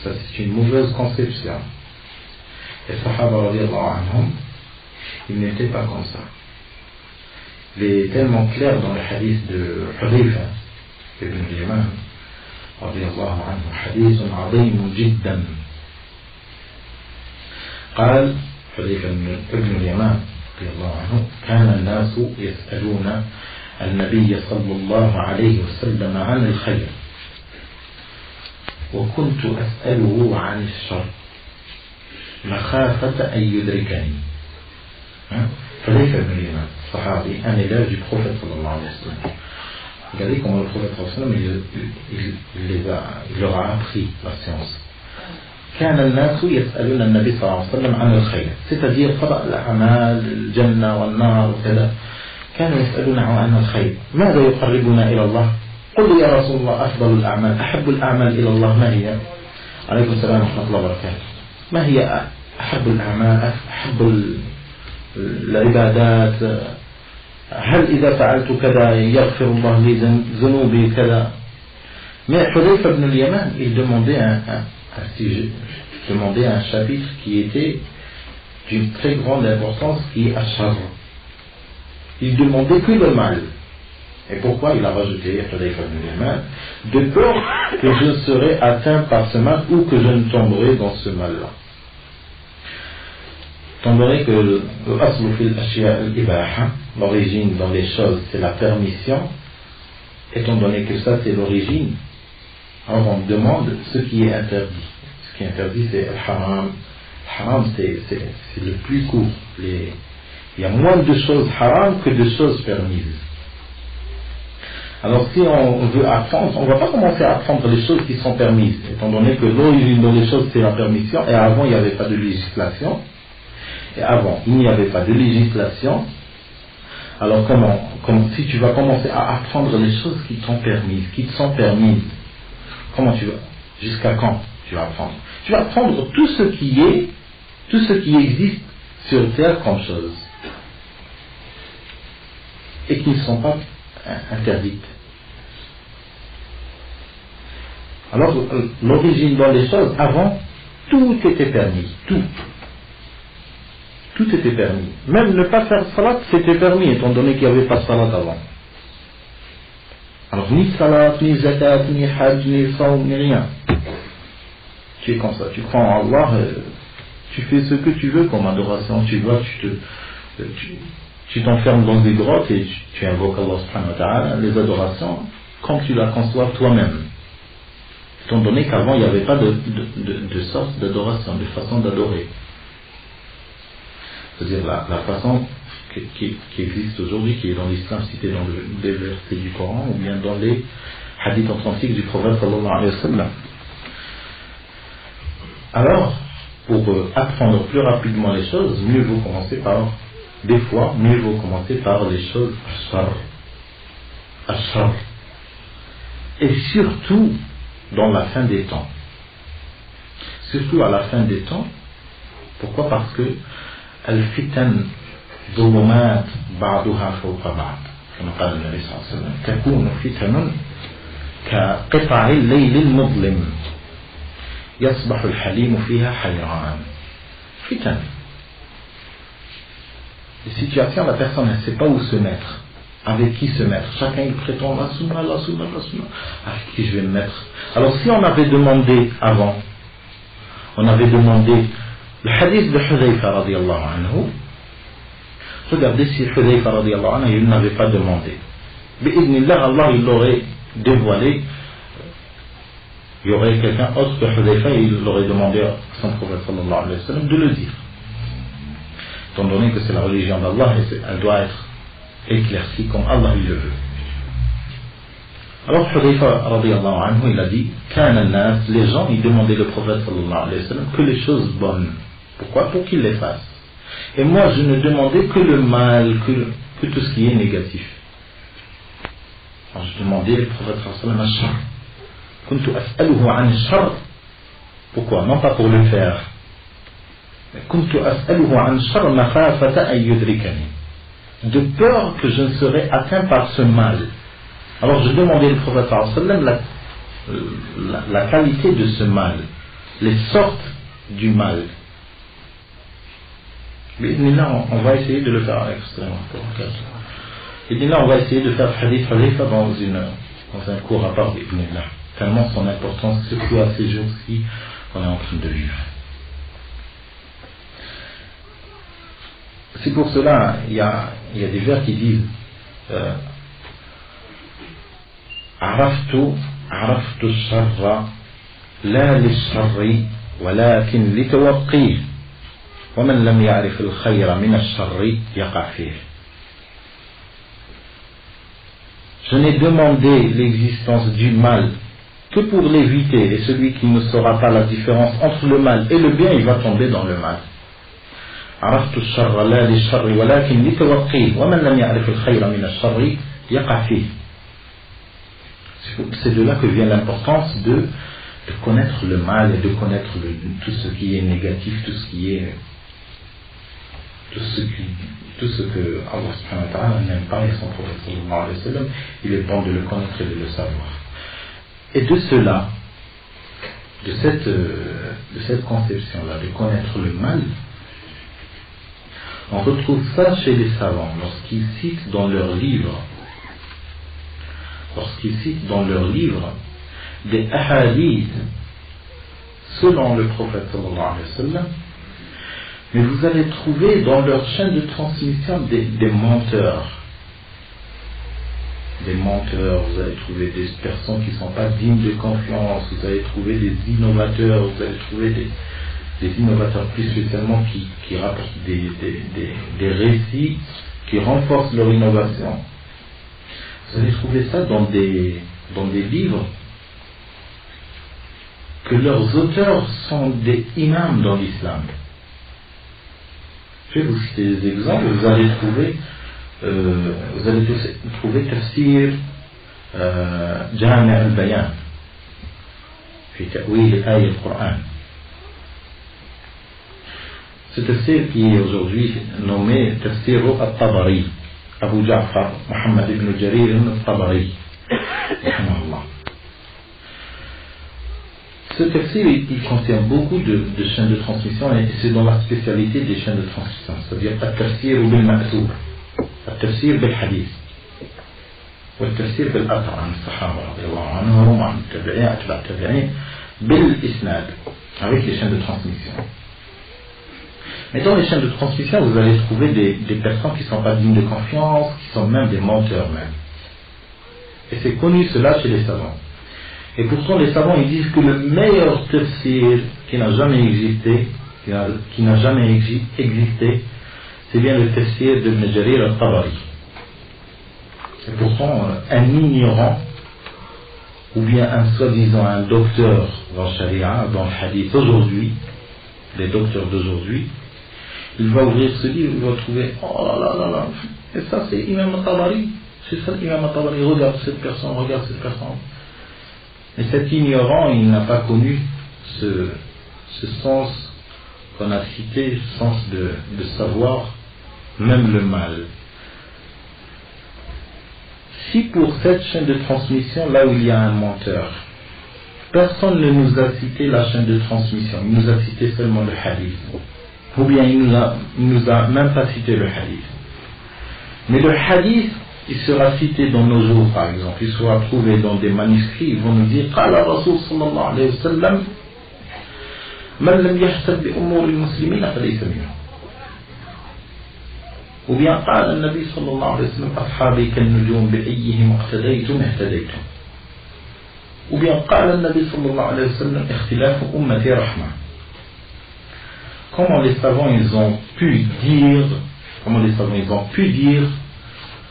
Ça, c'est une mauvaise conception. Et Sahaba radiallahu anhum, ils n'étaient pas comme ça. Il est tellement clair dans le hadith de Hudayfa ibn al-Yaman رضي الله عنه, حديث عظيم جدا. قال حذيفة بن اليمان رضي الله عنه: كان الناس يسألون النبي صلى الله عليه وسلم عن الخير وكنت أسأله عن الشر مخافة أن يدركني. حذيفة بن اليمان, صحابي, un élève du prophète صلى الله عليه وسلم. Regardez comment le prophète il leur a appris la science. كان الناس يسألون النبي صلى الله عليه وسلم عن الخير, c'est-à-dire فضاء الأعمال, الجنة والنار وكذا. كانوا يسألونه عن الخير. ماذا يقربنا إلى الله؟ قل يا رسول الله أفضل الأعمال, أحب الأعمال إلى الله ما هي؟ عليكم السلام ورحمة الله وبركاته. ما هي أحب الأعمال, أحب العبادات؟ هل إذا فعلت كذا يغفر الله لي ذنوبي كذا؟ Mais Hudayfa ibn al-Yaman, il demandait un chapitre qui était d'une très grande importance, qui est Ashar. Il demandait que le mal. Et pourquoi il a rajouté Hudayfa ibn al-Yaman? De peur que je serais atteint par ce mal ou que je ne tomberai dans ce mal-là. Étant donné que l'aslu fil ashya al-ibaha, l'origine dans les choses c'est la permission, étant donné que ça c'est l'origine, alors on demande ce qui est interdit. Ce qui est interdit c'est al-haram. Haram c'est le plus court. Il y a moins de choses haram que de choses permises. Alors si on veut apprendre, on ne va pas commencer à apprendre les choses qui sont permises, étant donné que l'origine dans les choses c'est la permission, et avant il n'y avait pas de législation. Et avant, il n'y avait pas de législation. Alors comment si tu vas commencer à apprendre les choses qui te sont permises, comment tu vas? Jusqu'à quand tu vas apprendre? Tu vas apprendre tout ce qui existe sur terre comme choses et qui ne sont pas interdites. Alors l'origine dans les choses, avant, tout était permis, tout était permis. Même ne pas faire salat, c'était permis, étant donné qu'il n'y avait pas de salat avant. Alors, ni salat, ni zakat, ni hajj, ni sawm, ni rien. Tu es comme ça, tu crois en Allah, tu fais ce que tu veux comme adoration, tu vas, tu tu t'enfermes dans des grottes et tu invoques Allah subhanahu wa ta'ala, les adorations, comme tu la conçois toi-même. Étant donné qu'avant il n'y avait pas de sorte d'adoration, de façon d'adorer. C'est-à-dire la façon qui existe aujourd'hui, qui est dans l'islam cité dans les versets du Coran ou bien dans les hadiths authentiques du prophète sallallahu alayhi wa sallam. Alors, pour apprendre plus rapidement les choses, mieux vaut commencer par les choses ashar. Et surtout dans la fin des temps. Surtout à la fin des temps. Pourquoi? Parce que al-fitan ظلمات بعضها فوق بعض كما قال النبي صلى الله عليه وسلم تكون فتن كقطع الليل المظلم يصبح الحليم فيها حيران. Fitan. Les situations, la personne ne sait pas où se mettre, avec qui se mettre. Chacun il prétend la sunna. Avec qui je vais me mettre? Alors si on avait demandé avant, le hadith de Hudayfa radiyallahu anhu, regardez si Hudayfa radiyallahu anhu il n'avait pas demandé. Bi'idnillah, Allah il l'aurait dévoilé. Il y aurait quelqu'un autre que Hudayfa et il aurait demandé à son prophète sallallahu alayhi wa sallam de le dire. Étant donné que c'est la religion d'Allah et elle doit être éclaircie comme Allah il le veut. Alors Hudayfa radiyallahu anhu il a dit Kana an-nas, les gens ils demandaient le prophète sallallahu alayhi wa sallam que les choses bonnes. Pourquoi? Pour qu'il les fasse. Et moi je ne demandais que le mal, que tout ce qui est négatif. Alors je demandais le prophète sallallahu alayhi wa sallam kuntu as'aluhu an ash-sharr. Pourquoi? Non pas pour le faire. Mais kuntu as'aluhu an ash-sharr makhafata an yudrikani. De peur que je ne serais atteint par ce mal. Alors je demandais le prophète sallallahu alayhi wa sallam la qualité de ce mal, les sortes du mal. Mais là, on va essayer de le faire extrêmement. Et là, on va essayer de faire hadith Hudayfa dans un cours à part. Tellement son importance, surtout à ces jours-ci qu'on est en train de vivre. C'est pour cela, il y a des vers qui disent عرفت الشر لا للشر ولكن لتوقيه ومن لم يعرف الخير من الشر يقع فيه. Je n'ai demandé l'existence du mal que pour l'éviter, et celui qui ne saura pas la différence entre le mal et le bien, il va tomber dans le mal. عرفت الشر لا للشر ولكن لتوقيه ومن لم يعرف الخير من الشر يقع فيه. C'est de là que vient l'importance de connaître le mal et de connaître tout ce qui est négatif, tout ce que Allah subhanahu wa ta'ala n'aime pas et son prophète sallallahu alayhi wa sallam, il est bon de le connaître et de le savoir. Et de cela, de cette conception-là, de connaître le mal, on retrouve ça chez les savants lorsqu'ils citent dans leurs livres des ahadiths selon le prophète sallallahu alayhi wa sallam, mais vous allez trouver dans leur chaîne de transmission des menteurs. Des menteurs, vous allez trouver des personnes qui ne sont pas dignes de confiance, vous allez trouver des innovateurs, vous allez trouver des innovateurs plus spécialement qui rapportent des récits qui renforcent leur innovation. Vous allez trouver ça dans des livres que leurs auteurs sont des imams dans l'islam. Je vais vous citer des exemples. Vous allez trouver Tafsir Jami' al-Bayan fi ta'wil ayat al-Qur'an. Ce tafsir qui est aujourd'hui nommé Tafsir al-Tabari, Abu Ja'far Muhammad ibn Jarir al-Tabari, rahimahullah. Ce tafsir il contient beaucoup de chaînes de transmission et c'est dans la spécialité des chaînes de transmission, c'est-à-dire al-Tafsir bil-Ma'thur, al-Tafsir bil-Hadith, والتفسير بالأثر عن الصحابة رضي الله عنهم وعن التابعين أتباع التابعين بالإسناد avec les chaînes de transmission. Mais dans les chaînes de transmission, vous allez trouver des personnes qui ne sont pas dignes de confiance, qui sont même des menteurs même. Et c'est connu cela chez les savants. Et pourtant les savants ils disent que le meilleur tafsir qui n'a jamais existé, c'est bien le tafsir d'Ibn Jarir al-Tabari. Et pourtant un ignorant, ou bien un soi-disant un docteur dans le Sharia, dans le hadith aujourd'hui, les docteurs d'aujourd'hui, il va ouvrir ce livre, il va trouver, oh là là là là, et ça c'est Imam al-Tabari, c'est ça l'Imam al-Tabari, regarde cette personne. Mais cet ignorant, il n'a pas connu ce sens qu'on a cité, ce sens de savoir, même le mal. Si pour cette chaîne de transmission, là où il y a un menteur, personne ne nous a cité la chaîne de transmission, il nous a cité seulement le hadith, ou bien il nous a même pas cité le hadith. Mais le hadith, il sera cité dans nos jours, par exemple, il sera trouvé dans des manuscrits, ils vont nous dire Qala Rasul sallallahu alayhi wa sallam Man lam yahtab bi umur al-muslimina falaysa minhum. Ou bien Qala al-Nabi sallallahu alayhi wa sallam Ashabi kal-nujum bi-ayyihim iqtadaytum ihtadaytum. Ou bien Qala al-Nabi sallallahu alayhi wa sallam Ikhtilafu ummati rahma. Comment les savants ils ont pu dire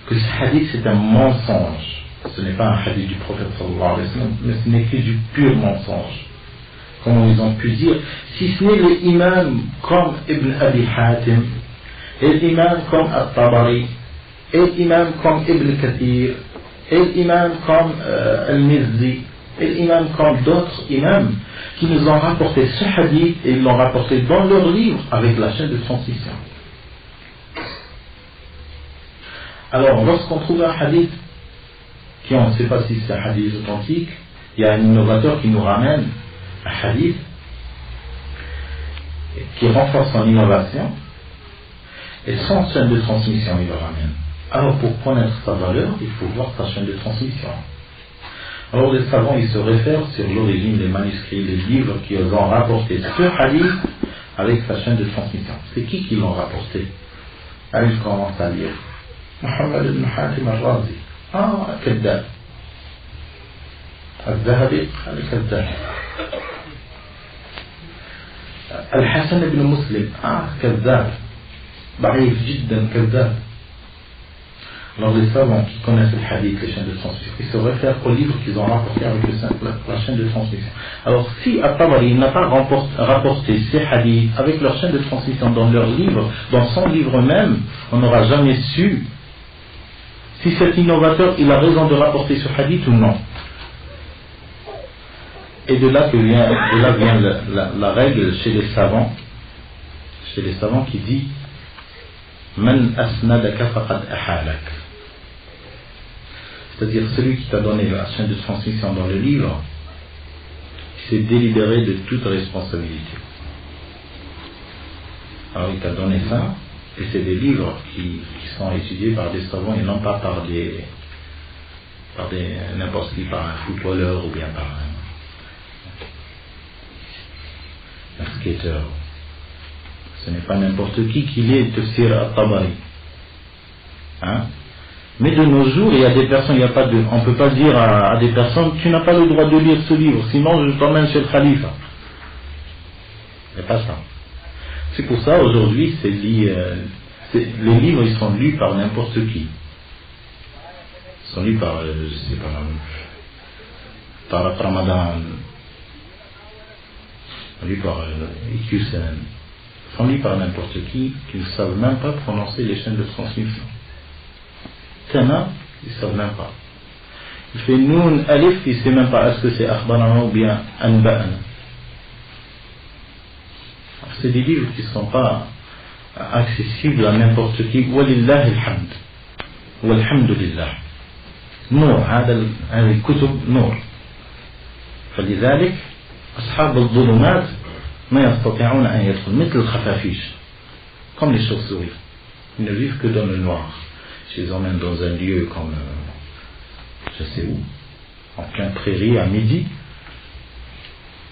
que ce hadith c'est un mensonge. Ce n'est pas un hadith du prophète sallallahu alayhi wa sallam, mais ce n'est que du pur mensonge. Comment ils ont pu dire, si ce n'est les imams comme Ibn Abi Hatim, et l'imam comme At-Tabari, et l'imam comme Ibn Kathir, et l'imam comme Al-Mizzi, et l'imam comme d'autres imams qui nous ont rapporté ce hadith et ils l'ont rapporté dans leur livre avec la chaîne de transmission. Alors, lorsqu'on trouve un hadith, qui on ne sait pas si c'est un hadith authentique, il y a un innovateur qui nous ramène un hadith qui renforce son innovation, et sans chaîne de transmission, il le ramène. Alors, pour connaître sa valeur, il faut voir sa chaîne de transmission. Alors, les savants, ils se réfèrent sur l'origine des manuscrits, les livres qui ont rapporté ce hadith avec sa chaîne de transmission. C'est qui l'ont rapporté? Alors, ils commencent à lire. محمد بن حاتم الرازي كذاب الذهبي كذاب الحسن بن مسلم كذاب ضعيف جدا كذاب. Alors les savants qui connaissent le hadith, les chaînes de transmission, ils se réfèrent aux livres qu'ils ont rapportés avec la chaîne de transmission. Alors si At-Tabari n'a pas rapporté ces hadiths avec leur chaîne de transmission dans leur livre, dans son livre même, on n'aura jamais su si cet innovateur il a raison de rapporter ce hadith ou non. Et de là vient la règle chez les savants qui dit Man asnadaka faqad ahalak. C'est-à-dire celui qui t'a donné la chaîne de transmission dans le livre, il s'est délibéré de toute responsabilité. Alors il t'a donné ça, et c'est des livres qui sont étudiés par des savants et non pas par n'importe qui, par un footballeur ou bien par un skater. Ce n'est pas n'importe qui lit Tafsir At-Tabari. Mais de nos jours, il y a des personnes, on ne peut pas dire à des personnes, tu n'as pas le droit de lire ce livre, sinon je t'emmène chez le khalifa. Il n'y a pas ça. C'est pour ça, aujourd'hui, les livres, ils sont lus par n'importe qui. Ils sont lus par, je sais pas, par Ramadan, lus par Iqiyusen. Ils sont lus par n'importe qui ne savent même pas prononcer les chaînes de transmission. Tana, ils ne savent même pas. Il fait Noun, Alif, il ne sait même pas est-ce que c'est Akhbarana ou bien Anba'ana. C'est des livres qui ne sont pas accessibles à n'importe qui. Walillah alhamd. Walhamdulillah. نور هذه الكتب نور. فلذلك أصحاب الظلمات ما يستطيعون أن يدخلوا مثل الخفافيش comme les chauves-souris. Ils ne vivent que dans le noir. Je les emmène dans un lieu comme je sais où, en plein prairie à midi,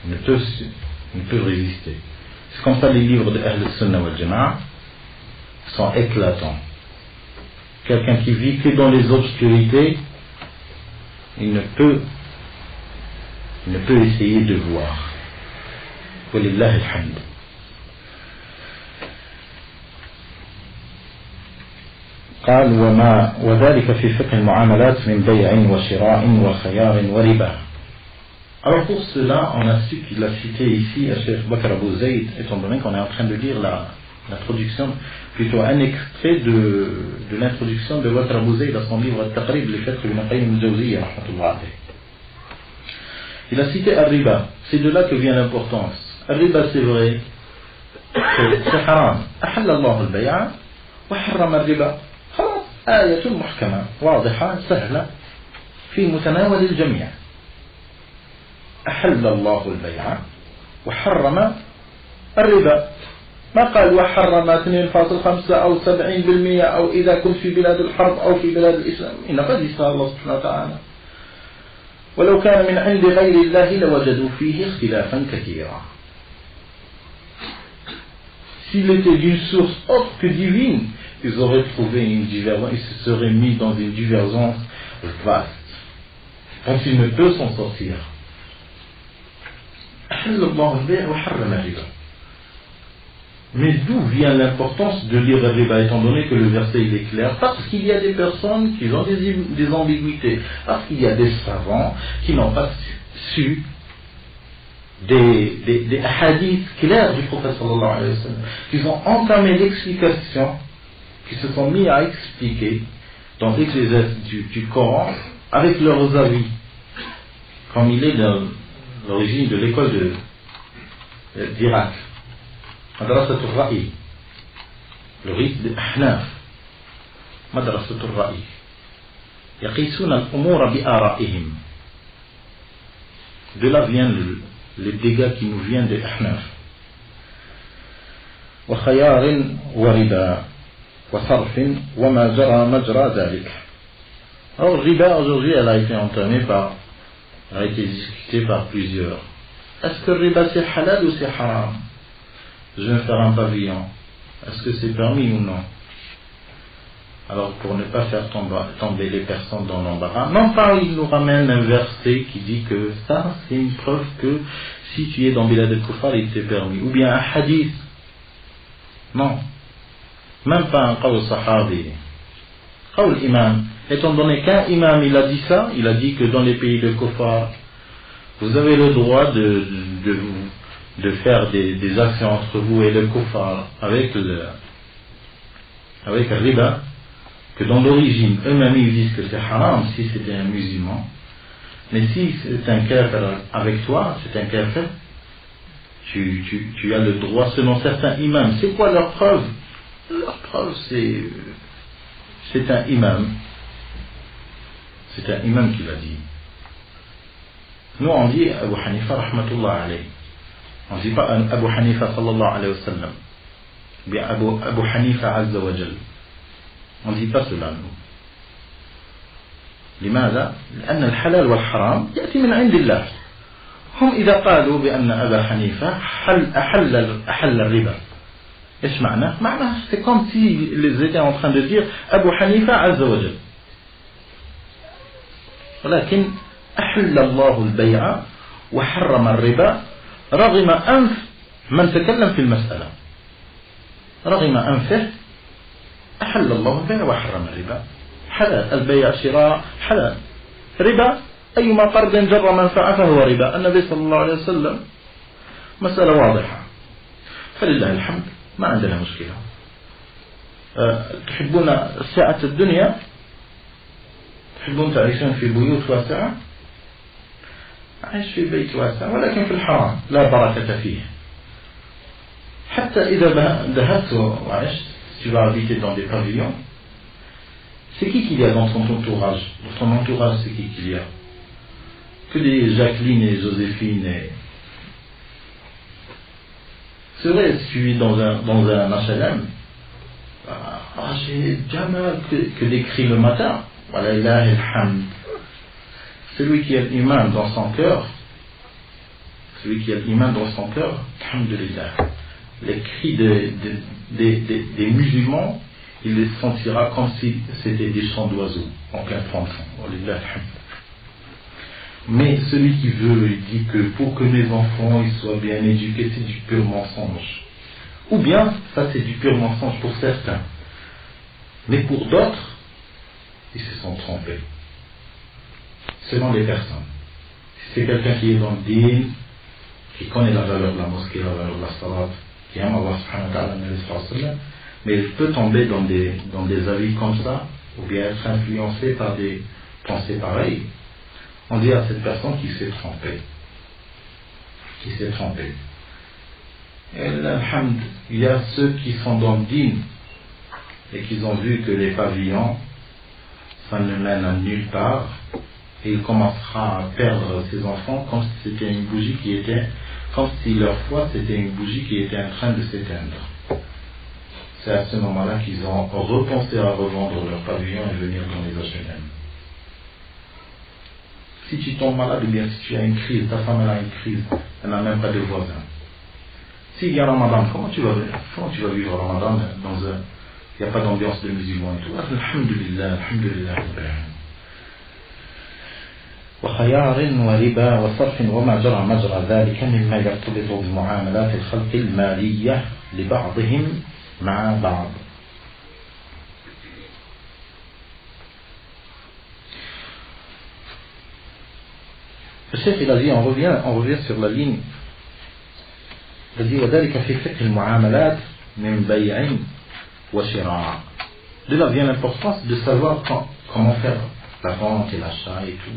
ils ne peuvent résister. C'est comme ça les livres de Ahl al-Sunnah wal Jama'a sont éclatants. Quelqu'un qui vit que dans les obscurités, il ne peut essayer de voir. Walillahi alhamd. قال وذلك في فقه المعاملات من بيع وشراء وخيار وربا. Alors pour cela, on a su qu'il a cité ici Cheikh Bakr Abou Zayd, étant donné qu'on est en train de lire l'introduction, plutôt un extrait de l'introduction de Bakr Abou Zayd à son livre Al-Taqrib, le fait Ibn Qayyim al-Jawziyya, rahmatullah alayh. Il a cité Al-Riba, c'est de là que vient l'importance. Al-Riba, c'est vrai, c'est haram. أحل الله البيع وحرم الربا. خلاص آية محكمة واضحة سهلة في متناول الجميع. أحل الله البيع وحرم الربا. ما قال وحرم 2.5 أو 70% أو إذا كنت في بلاد الحرب أو في بلاد الإسلام. إن قد يسأل الله سبحانه وتعالى ولو كان من عند غير الله لوجدوا فيه اختلافا كثيرا. S'il était d'une source autre que divine, ils auraient trouvé une divergence, ils se seraient mis dans une divergence vaste. Donc il ne peut s'en sortir. Mais d'où vient l'importance de lire le riba, étant donné que le verset il est clair? Parce qu'il y a des personnes qui ont des ambiguïtés, parce qu'il y a des savants qui n'ont pas su des hadiths clairs du prophète sallallahu alayhi wa sallam, qui ont entamé l'explication, qui se sont mis à expliquer dans l'exégèse du Coran avec leurs avis, comme il est dans l'origine de l'école d'Irak, Madrasatul Ra'i, le rite de Ahnaf, Madrasatul Ra'i, yaqisuna al-umura bi ara'ihim. De là viennent les dégâts qui nous viennent de Ahnaf. Wa khayarin wa riba wa sarfin wa ma jara majra dhalik. Alors riba aujourd'hui elle a été discutée par plusieurs. Est-ce que le riba c'est halal ou c'est haram? Je vais faire un pavillon. Est-ce que c'est permis ou non? Alors pour ne pas faire tomber les personnes dans l'embarras, non pas il nous ramène un verset qui dit que ça c'est une preuve que si tu es dans Bilad al-Kufar il t'est permis, ou bien un hadith. Non, même pas un qawl sahabi, qawl imam. Étant donné qu'un imam il a dit ça, il a dit que dans les pays de Kufar vous avez le droit de faire des actions entre vous et le Kufar avec le riba, que dans l'origine, eux-mêmes ils disent que c'est haram si c'était un musulman, mais si c'est un kafir avec toi, c'est un kafir, tu as le droit selon certains imams. C'est quoi leur preuve? Leur preuve c'est un imam. C'est un imam qui l'a dit. Nous on dit Abu Hanifa rahmatullah alayhi. On ne dit pas Abu Hanifa sallallahu alayhi wa sallam, bien Abu Hanifa azza wa jal. On ne dit pas cela nous. لماذا؟ لأن الحلال والحرام يأتي من عند الله. هم إذا قالوا بأن أبا حنيفة أحل الربا. إيش معنى؟ معنى c'est comme si ils étaient en train de dire Abu Hanifa azza wa jal. ولكن أحل الله البيع وحرم الربا رغم أنف من تكلم في المسألة. رغم أنفه أحل الله البيع وحرم الربا. حلال البيع شراء حلال. ربا أيما قرض جر منفعة فهو ربا. النبي صلى الله عليه وسلم مسألة واضحة. فلله الحمد ما عندنا مشكلة. تحبون سعة الدنيا؟ تحبون تعيشون في بيوت واسعة؟ عيش في بيت واسع ولكن في الحرام لا بركة فيه. حتى إذا ذهبت وعشت tu vas habiter dans des pavillons, c'est qui qu'il y a dans ton entourage? Dans ton entourage, c'est qui qu'il y a? Que des Jacqueline et Joséphine et... C'est vrai, si tu vis dans un HLM, j'ai jamais que des cris le matin. Voilà, ilaha ilhamd. Celui qui a l'imam dans son cœur, alhamdulillah, les cris des musulmans, il les sentira comme si c'était des chants d'oiseaux en plein printemps. Mais celui qui veut, il dit que pour que mes enfants ils soient bien éduqués, c'est du pur mensonge. Ou bien, ça c'est du pur mensonge pour certains. Mais pour d'autres, ils se sont trompés. Selon les personnes. Si c'est quelqu'un qui est dans le dîn, qui connaît la valeur de la mosquée, la valeur de la salat, qui aime Allah subhanahu wa ta'ala, mais il peut tomber dans des avis comme ça, ou bien être influencé par des pensées pareilles. On dit à cette personne qui s'est trompée. Qui s'est trompée. Et alhamd, il y a ceux qui sont dans le dîn et qui ont vu que les pavillons, ça ne mène à nulle part, et il commencera à perdre ses enfants comme si c'était une bougie qui était, comme si leur foi c'était une bougie qui était en train de s'éteindre. C'est à ce moment-là qu'ils ont repensé à revendre leur pavillon et venir dans les HLM. Si tu tombes malade ou bien si tu as une crise, ta femme elle a une crise, elle n'a même pas de voisin. S'il y a Ramadan, comment tu vas vivre Ramadan dans un... Il n'y a pas d'ambiance de musulmans et tout. Alhamdulillah, alhamdulillah. وخيار وربا وصرف وما جرى مجرى ذلك مما يرتبط بمعاملات الخلق المالية لبعضهم مع بعض. Le chef il a dit, on revient sur la ligne. Il a dit وذلك في فقه المعاملات من بيع وشراء. De là vient l'importance de savoir comment faire la vente et l'achat et tout.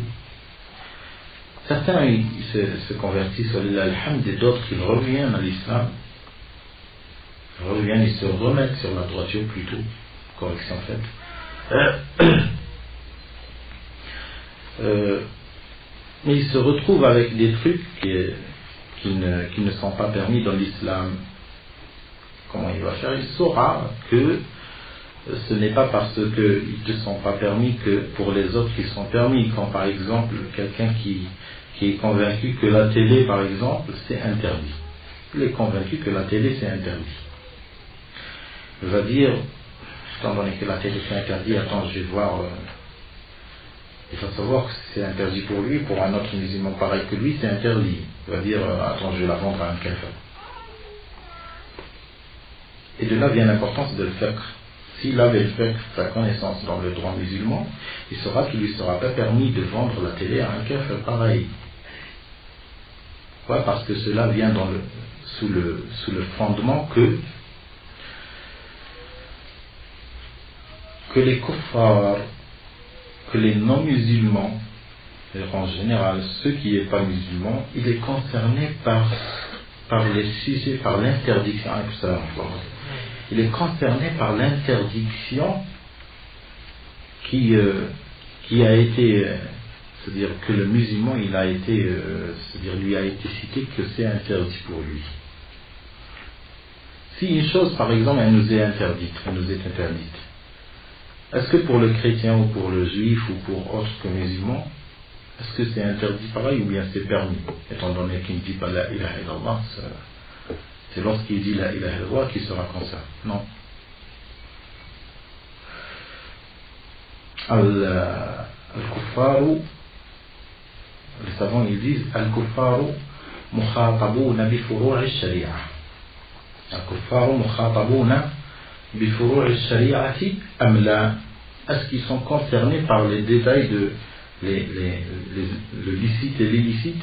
Certains ils se convertissent au alhamd et d'autres ils reviennent à l'islam. Ils se remettent sur la droiture plutôt. Correction faite. Mais ils se retrouvent avec des trucs qui ne sont pas permis dans l'islam. Comment il va faire? Il saura que ce n'est pas parce qu'ils ne sont pas permis que pour les autres qui sont permis. Quand par exemple quelqu'un qui est convaincu que la télé par exemple c'est interdit. Il est convaincu que la télé c'est interdit. Il va dire, étant donné que la télé c'est interdit, attends je vais voir... il faut savoir que c'est interdit pour lui, pour un autre musulman pareil que lui, c'est interdit. Il va dire, attends, je vais la vendre à un kafir. Et de là vient l'importance de le fiqh. S'il avait le fiqh, sa connaissance dans le droit musulman, il saura qu'il ne lui sera pas permis de vendre la télé à un kafir pareil. Ouais, parce que cela vient sous le fondement que les kuffars, que les non-musulmans, en général ceux qui n'est pas musulmans, il est concerné par les sujets, par l'interdiction. Il est concerné par l'interdiction qui a été, c'est-à-dire que le musulman il a été, c'est-à-dire lui a été cité que c'est interdit pour lui. Si une chose par exemple elle nous est interdite, est-ce que pour le chrétien ou pour le juif ou pour autre que musulman, est-ce que c'est interdit pareil ou bien c'est permis? Étant donné qu'il ne dit pas la ilaha illallah, c'est lorsqu'il dit la ilaha illallah qu'il sera comme ça. Non. Al-Kuffaru, les savants ils disent Al-Kuffaru mukhatabuna bi furu' al-shari'a. Al-Kuffaru mukhatabuna bi furu' al-shari'ati am la. Est-ce qu'ils sont concernés par les détails de le licite et l'illicite?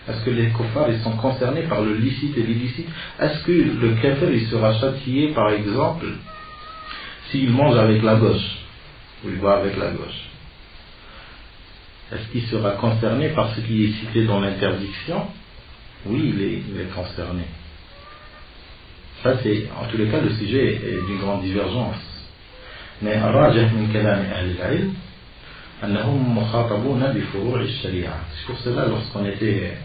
Est-ce que les kuffars ils sont concernés par le licite et l'illicite? Est-ce que le kafir il sera châtié par exemple s'il mange avec la gauche ou il boit avec la gauche? Est-ce qu'il sera concerné par ce qui est cité dans l'interdiction? Oui, il est concerné. Ça c'est en tous les cas le sujet est d'une grande divergence. Mais الراجح من كلام أهل العلم أنهم مخاطبون بفروع الشريعة. C'est pour cela lorsqu'on était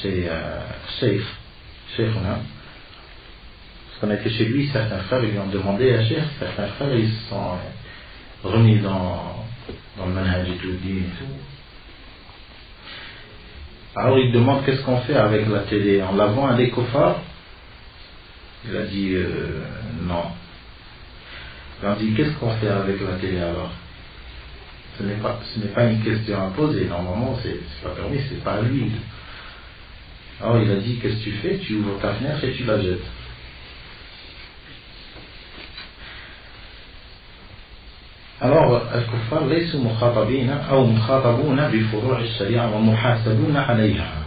chez Cheikhuna, lorsqu'on était chez lui, certains frères ils lui ont demandé à Cheikh, certains frères ils se sont remis dans le manhaj et tout. Alors ils demandent qu'est-ce qu'on fait avec la télé, on la vend à des kuffars Il a dit non. Il a dit qu'est-ce qu'on fait avec la télé alors? Ce n'est pas une question à poser. Normalement, c'est pas permis, c'est pas à lui. Alors il a dit qu'est-ce que tu fais? Tu ouvres ta fenêtre et tu la jettes. Alors, الكفار ليسوا مخاطبين أو مخاطبون بفروع الشريعة ومحاسبون عليها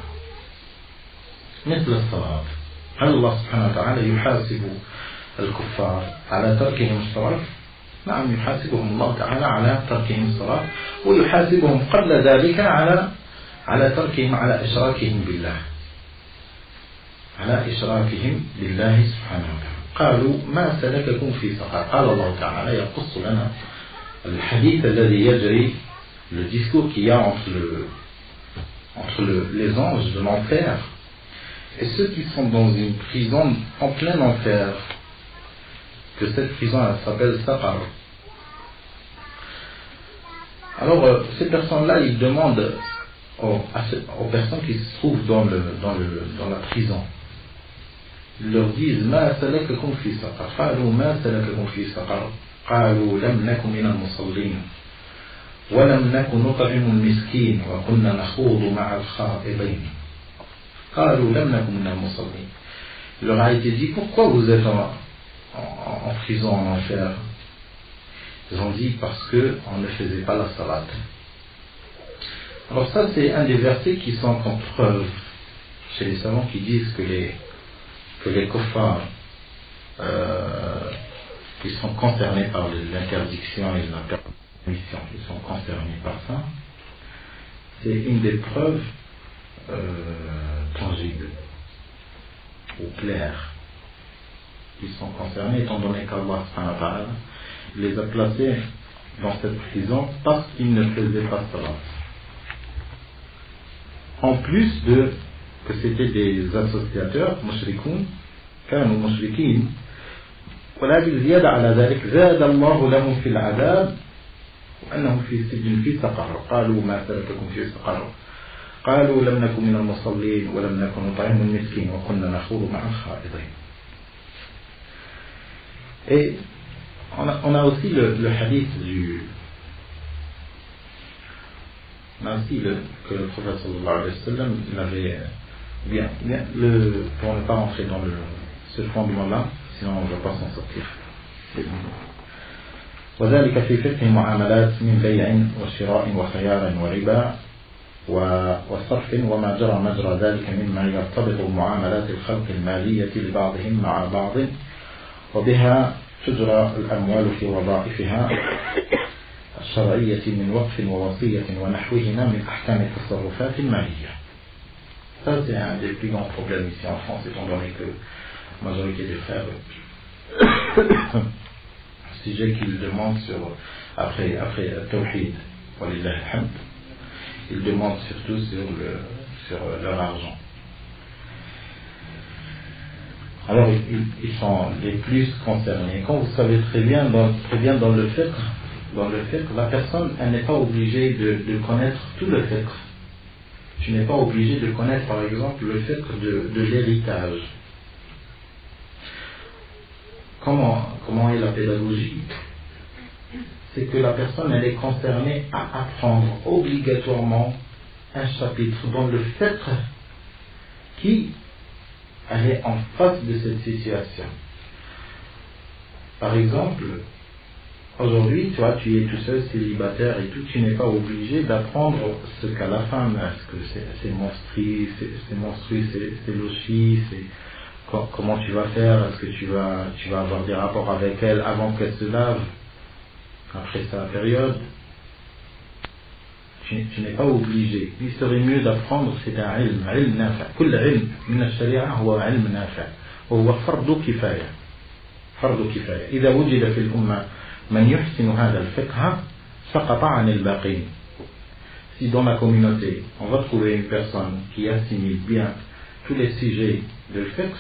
مثل الصلاة. هل الله سبحانه وتعالى يحاسب الكفار على تركهم الصلاة؟ نعم، يحاسبهم الله تعالى على تركهم الصلاة، ويحاسبهم قبل ذلك على تركهم، على إشراكهم بالله، سبحانه وتعالى. قالوا ما سلككم في سقر؟ قال الله تعالى يقص لنا الحديث الذي يجري, le discours qu'il y a entre les anges de l'enfer et ceux qui sont dans une prison en plein enfer, que cette prison elle s'appelle Saqar. Alors ces personnes-là, ils demandent aux personnes qui se trouvent dans la prison, ils leur disent ما سلككم في سقر؟ قالوا ما سلككم في سقر؟ قالوا لم نكن من المصلين ولم نكن نطعم المسكين وكنا نخوض مع الخائضين. قالوا لم نكن من المصلين. Il leur a été dit pourquoi vous êtes en prison, en enfer? Ils ont dit parce que on ne faisait pas la salat. Alors ça c'est un des versets qui sont en preuve chez les savants qui disent que les kuffars qui sont concernés par l'interdiction et la permission, ils sont concernés par ça. C'est une des preuves tangibles ou claires qui sont concernés, étant donné qu'Allah subhanahu wa ta'ala les a placés dans cette prison parce qu'ils ne faisaient pas salat. En plus que c'était des associateurs, mushrikoun, كانوا مشركين، ولكن زيادة على ذلك زاد الله لهم في العذاب وأنهم في سجن في سقر. قالوا ما سلككم في سقر؟ قالوا لم نكن من المصلين ولم نكن نطعم المسكين وكنا نخوض مع الخائضين. Et on a aussi le hadith que le prophète sallallahu alayhi wa sallam l'avait bien pour ne pas rentrer dans ce fondement-là, sinon on ne va pas s'en sortir. وذلك في فقه معاملات من بيع وشراء وخيار وربا وصرف وما جرى مجرى ذلك مما يرتبط بمعاملات الخلق المالية لبعضهم مع بعض وبها تجرى الأموال في وظائفها الشرعية من وقف ووصية ونحوهما من أحكام التصرفات المالية. Ça c'est un des plus grands problèmes ici en France, étant donné que la majorité des frères sujet qu'ils demandent après Tawhid, walillah alhamd, ils demandent surtout sur leur argent. Alors ils sont les plus concernés. Quand vous savez très bien dans le fiqh, la personne elle n'est pas obligée de connaître tout le fiqh. Tu n'es pas obligé de connaître par exemple le fiqh de l'héritage. Comment est la pédagogie? C'est que la personne elle est concernée à apprendre obligatoirement un chapitre dans le fiqh qui elle est en face de cette situation. Par exemple, aujourd'hui, toi, tu es tout seul, célibataire et tout, tu n'es pas obligé d'apprendre ce qu'a la femme. Est-ce que c'est menstrué, c'est lochi, comment tu vas faire? Est-ce que tu vas avoir des rapports avec elle avant qu'elle se lave, après sa période? Tu n'es pas obligé. Il serait mieux d'apprendre, c'est un ilm nafa. كل علم من الشريعة هو علم نافع وهو فرض كفاية. إذا وجد في الأمة من يحسن هذا الفقه سقط عن الباقين. Si dans la communauté on va trouver une personne qui assimile bien tous les sujets de fiqh,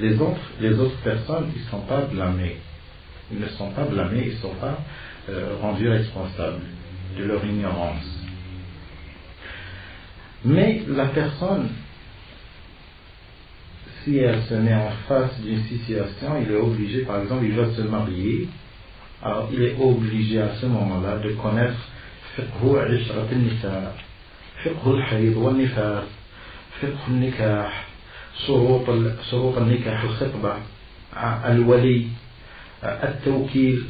les autres personnes ils ne sont pas blâmés. Ils ne sont pas blâmés, ils ne sont pas rendus responsables de leur ignorance. Mais la personne, si elle se met en face d'une situation, il est obligé, par exemple, il va se marier, alors il est obligé à ce moment-là de connaître fiqhu al-ishrat al-nisa, fiqhu al-hayd wal-nifas, fiqhu al-nikah, شروط النكاح الخطبة الولي التوكيل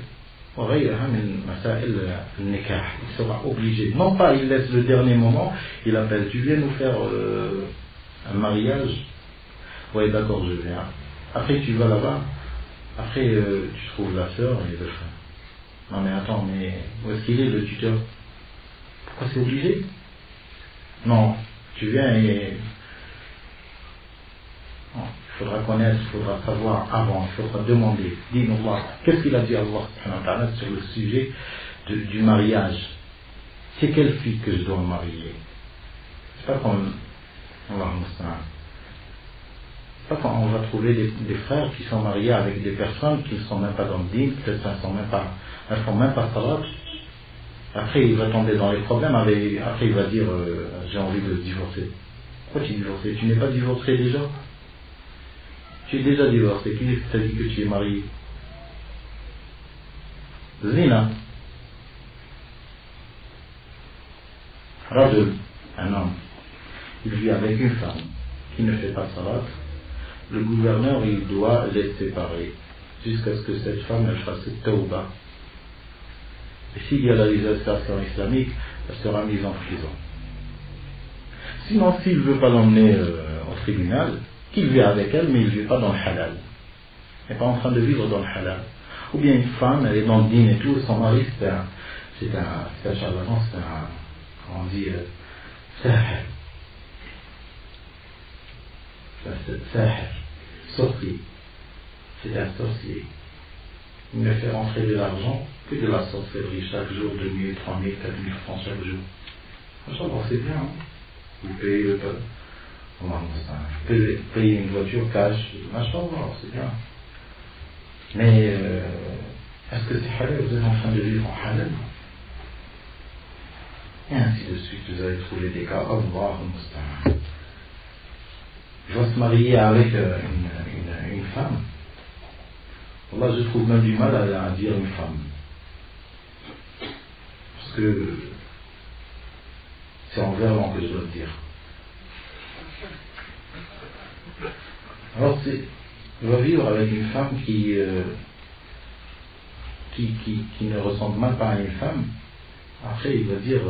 وغيرها من مسائل النكاح. Il sera obligé, non pas il laisse le dernier moment, il appelle, tu viens nous faire un mariage, oui d'accord je viens, après tu vas là-bas, après tu trouves la sœur et le frère. Non mais attends, mais où est-ce qu'il est le tuteur? Pourquoi c'est obligé? Non, tu viens et il faudra connaître, il faudra savoir avant, il faudra demander. Dis-nous, qu'est-ce qu'il a dit Allah sur le sujet du mariage? C'est quelle fille que je dois marier? C'est pas comme c'est pas quand on va trouver des frères qui sont mariés avec des personnes qui ne sont même pas dans le dîn, peut-être elles ne font même pas salat. Après il va tomber dans les problèmes, après il va dire j'ai envie de divorcer. Pourquoi tu es divorcé? Tu n'es pas divorcé déjà? Tu es déjà divorcé. Qui est-ce qui t'a dit que tu es marié? Zina. Rajul, un homme, il vit avec une femme qui ne fait pas salat. Le gouverneur, il doit les séparer jusqu'à ce que cette femme elle fasse tawba. Et s'il y a la législation islamique, elle sera mise en prison. Sinon, s'il ne veut pas l'emmener au tribunal, qu'il vit avec elle, mais il ne vit pas dans le halal. Il n'est pas en train de vivre dans le halal. Ou bien une femme, elle est dans le dîn et tout, son mari, c'est un charlatan, comment on dit, sahir. Sahir, sorcier. C'est un sorcier. Il ne fait rentrer de l'argent que de la sorcellerie chaque jour, 2000, 3000, 4000 francs chaque jour. Franchement, c'est bien. Hein? Vous payez le peuple. Payer une voiture cash, machin, c'est bien. Mais est-ce que c'est halal? Vous êtes en train de vivre en halal? Et ainsi de suite, vous allez trouver des cas. Allah al-Musta'an. Je vais se marier avec une femme. Allah, je trouve même du mal à dire une femme. Parce que c'est en verlan que je dois le dire. Alors, il va vivre avec une femme qui ne ressemble même pas à une femme. Après, il va dire,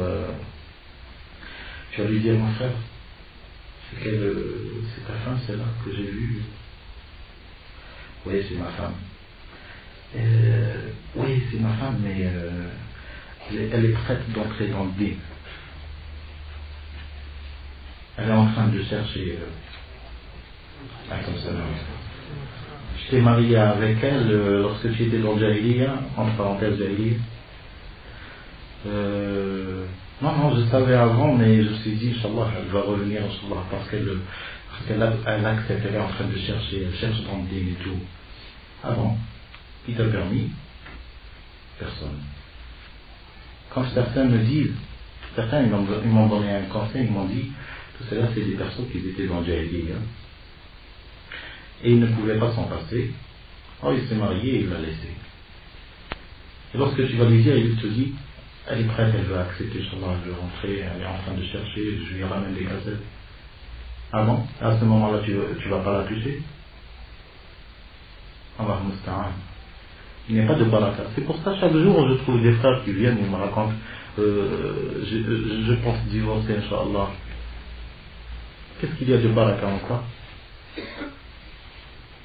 tu vas lui dire, mon frère, c'est ta femme, celle-là que j'ai vue. Oui, c'est ma femme. Oui, c'est ma femme, mais elle est prête d'entrer dans le dîn. Elle est en train de chercher. Je t'ai marié avec elle lorsque tu étais dans le Jahiliya, entre parenthèses Jahiliya. Non, je savais avant, mais je me suis dit, Inch'Allah, elle va revenir, Inch'Allah, parce qu'elle accepte, elle est en train de chercher, elle cherche dans le dîn et tout. Avant, qui t'a permis? Personne. Quand certains me disent, certains ils m'ont donné un conseil, ils m'ont dit, tout cela c'est des personnes qui étaient dans le Jahiliya. Et il ne pouvait pas s'en passer. Oh, il s'est marié et il l'a laissé. Et lorsque tu vas lui dire, il te dit, elle est prête, elle veut accepter, Inch'Allah, elle veut rentrer, elle est en train de chercher, je lui ramène des cassettes. Ah bon? À ce moment-là, tu vas pas la toucher? Allah Musta'an. Il n'y a pas de baraka. C'est pour ça, chaque jour, je trouve des frères qui viennent et me racontent, je pense divorcer, Inch'Allah. Qu'est-ce qu'il y a de baraka en quoi?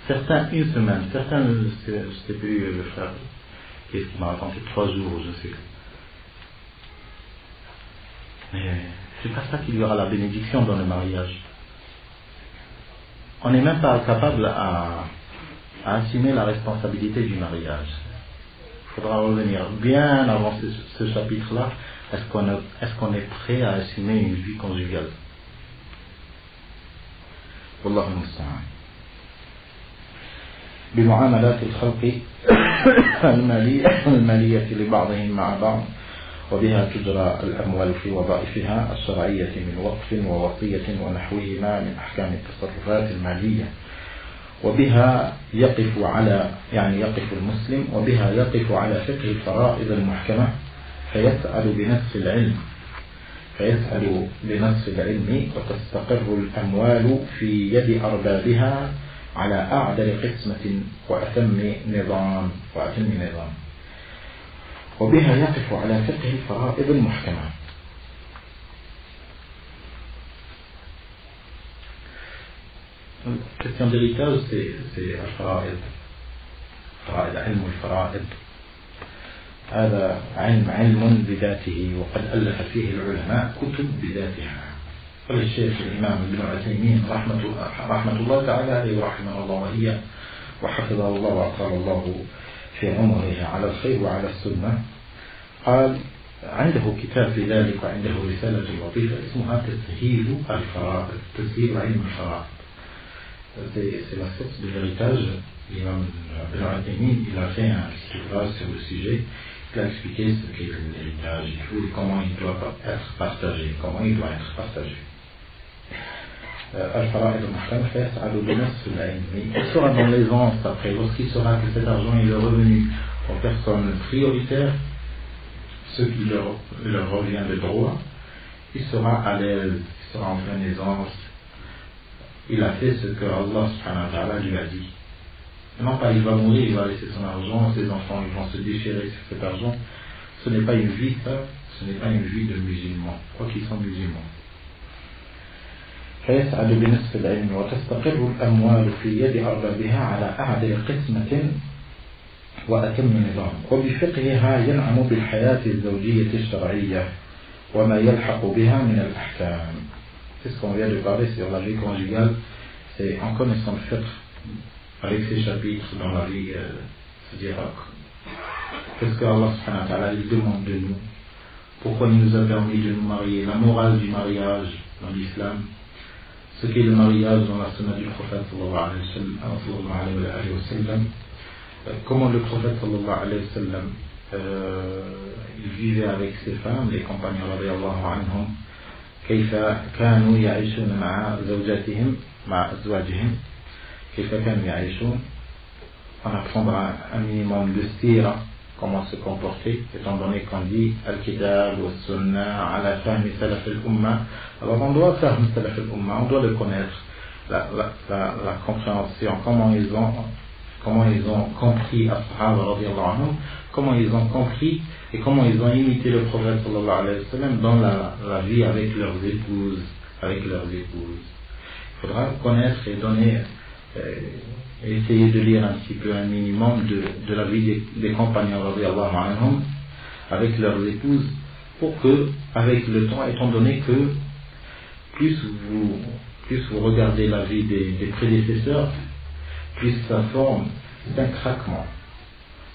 Certains une semaine, certains, je ne sais plus le frère, qu'est-ce qu'il m'a raconté, 3 jours, je sais. Mais c'est pas ça qu'il y aura la bénédiction dans le mariage. On n'est même pas capable à assumer la responsabilité du mariage. Il faudra revenir bien avant ce chapitre-là. Est-ce qu'on est prêt à assumer une vie conjugale? Wallahu musta'an. بمعاملات الخلق المالية لبعضهم مع بعض وبها تجرى الأموال في وظائفها الشرعية من وقف ووصية ونحوهما من أحكام التصرفات المالية وبها يقف يقف المسلم وبها يقف على فقه الفرائض المحكمة فيسأل بنصف العلم وتستقر الأموال في يد أربابها على أعدل قسمة وأتم نظام وبها يقف على فقه الفرائض المحكمة. La question de l'héritage, c'est الفرائض علم الفرائض. هذا علم بذاته وقد ألف فيه العلماء كتب بذاتها. قال الشيخ الإمام ابن عثيمين رحمة الله تعالى عليه ورحمه الله وإياه وحفظه الله وأطال الله في عمره على الخير وعلى السنة، قال عنده كتاب في ذلك وعنده رسالة لطيفة اسمها تسهيل الفرائض، تسهيل علم الفرائض. C'est la source de l'héritage. L'imam Ibn Uthaymin, il a fait un ouvrage sur le sujet. Il a expliqué ce qu'est l'héritage et comment il doit être partagé. Al-Fara'id al-Muhkam yas'alu bi nasf al-'ilm. Il sera dans l'aisance après, lorsqu'il saura que cet argent est revenu aux personnes prioritaires, ce qui leur revient de droit, il sera à l'aise, il sera en pleine aisance. Il a fait ce que Allah subhanahu wa ta'ala lui a dit. Non pas il va mourir, il va laisser son argent, ses enfants ils vont se déchirer sur cet argent. Ce n'est pas une vie, ce n'est pas une vie de musulmans, quoi qu'ils sont musulmans. فيسعد بنصف العلم وتستقر الأموال في يد أربابها على أعدل قسمة وأتم نظام وبفقهها ينعم بالحياة الزوجية الشرعية وما يلحق بها من الأحكام. C'est ce qu'on vient de parler sur la vie conjugale, c'est en connaissant le fiqh avec ces chapitres dans la vie, c'est-à-dire qu'est-ce que Allah subhanahu wa ta'ala demande de nous, pourquoi il nous a permis de nous marier, la morale du mariage dans l'islam, ce qu'est le mariage dans la sunna du prophète sallallahu alayhi wa sallam, comment le prophète sallallahu alayhi wa sallam il vivait avec ses femmes, les compagnons radiyallahu anhum, كيف كانوا يعيشون مع زوجاتهم مع أزواجهم كيف كانوا يعيشون. On apprendra un minimum de sira, comment se comporter, étant donné qu'on dit al-kitab wa sunnah ala fahmi salaf al-umma. Alors on doit faire salaf al-umma, on doit le connaître, la compréhension, comment ils ont compris as-sahaba radiyallahu anhum, comment ils ont compris et comment ils ont imité le prophète sallallahu alayhi wa sallam dans la vie avec leurs épouses. Il faudra connaître et donner, essayer de lire un petit peu un minimum de la vie des compagnons radiyallahu anhum avec leurs épouses, pour que, avec le temps, étant donné que plus vous regardez la vie des prédécesseurs, plus ça forme un craquement.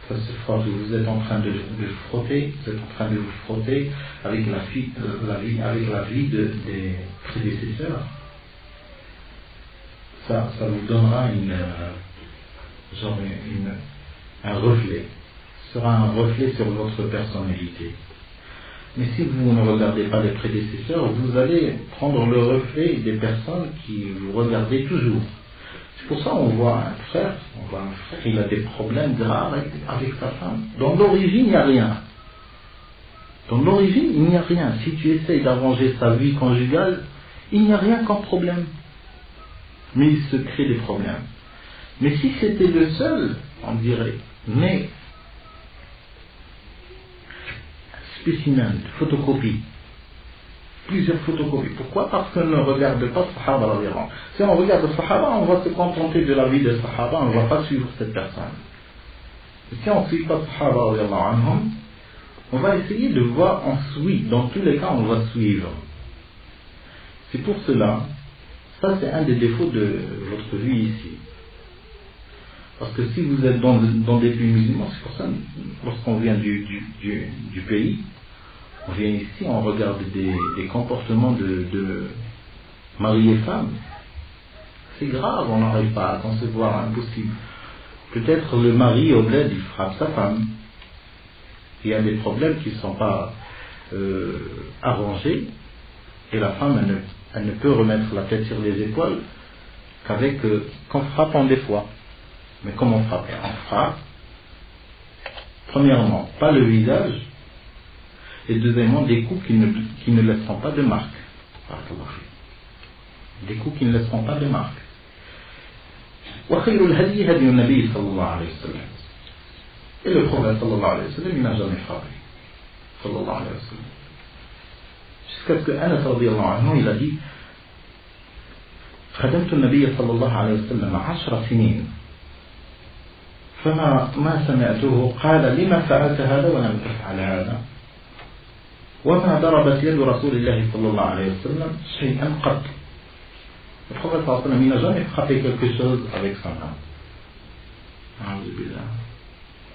Vous êtes en train de vous frotter avec la vie des prédécesseurs. Ça vous donnera un reflet. Ce sera un reflet sur votre personnalité. Mais si vous ne regardez pas les prédécesseurs, vous allez prendre le reflet des personnes qui vous regardez toujours. C'est pour ça qu'on voit un frère, il a des problèmes graves avec sa femme. Dans l'origine, il n'y a rien. Si tu essayes d'arranger sa vie conjugale, il n'y a rien comme problème. Mais il se crée des problèmes. Mais si c'était le seul, on dirait, mais spécimen, photocopie, plusieurs photocopies. Pourquoi? Parce qu'on ne regarde pas Sahaba radiyallahu anhu. Si on regarde Sahaba, on va se contenter de la vie de Sahaba, on ne va pas suivre cette personne. Et si on ne suit pas Sahaba radiyallahu anhum, on va essayer de voir, on suit. Dans tous les cas, on va suivre. C'est pour cela, ça c'est un des défauts de votre vie ici. Parce que si vous êtes dans des pays musulmans, c'est pour ça, lorsqu'on vient du pays, on vient ici, on regarde des comportements de mari et femme. C'est grave, on n'arrive pas à concevoir, impossible. Peut-être le mari au bled, il frappe sa femme. Il y a des problèmes qui ne sont pas arrangés, et la femme, elle ne peut remettre la tête sur les épaules qu'en frappant des fois. Mais comment frapper? On frappe, premièrement, pas le visage, et deuxièmement, des coups qui ne laisseront pas de marque. Des coups qui ne laisseront pas de marque. وخير الهدي هدي النبي صلى الله عليه وسلم. Et le prophète صلى الله عليه وسلم, il n'a jamais frappé. صلى الله عليه وسلم. Jusqu'à ce que Anas رضي الله عنه, il a dit, خدمت النبي صلى الله عليه وسلم 10 سنين فما سمعته قال لما فعلت هذا ولم تفعل هذا وما ضربت يد رسول الله صلى الله عليه وسلم شيئا قط. Le prophète صلى الله عليه وسلم, il n'a jamais frappé quelque chose avec sa main.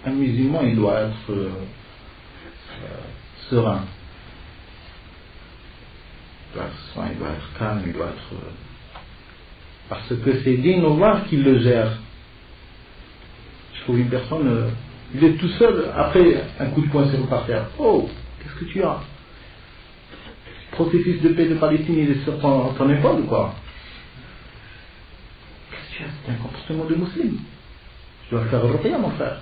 Un musulman, il doit être serein. Il doit être calme, il doit être... Parce que c'est Dinullah qui le gère. Je trouve une personne, il est tout seul, après un coup de poing sur le parterre. Oh, qu'est-ce que tu as? Le processus de paix de Palestine, il est sur ton épaule ou quoi? Qu'est-ce que tu as? C'est un comportement de musulman. Tu dois le faire européen, mon frère.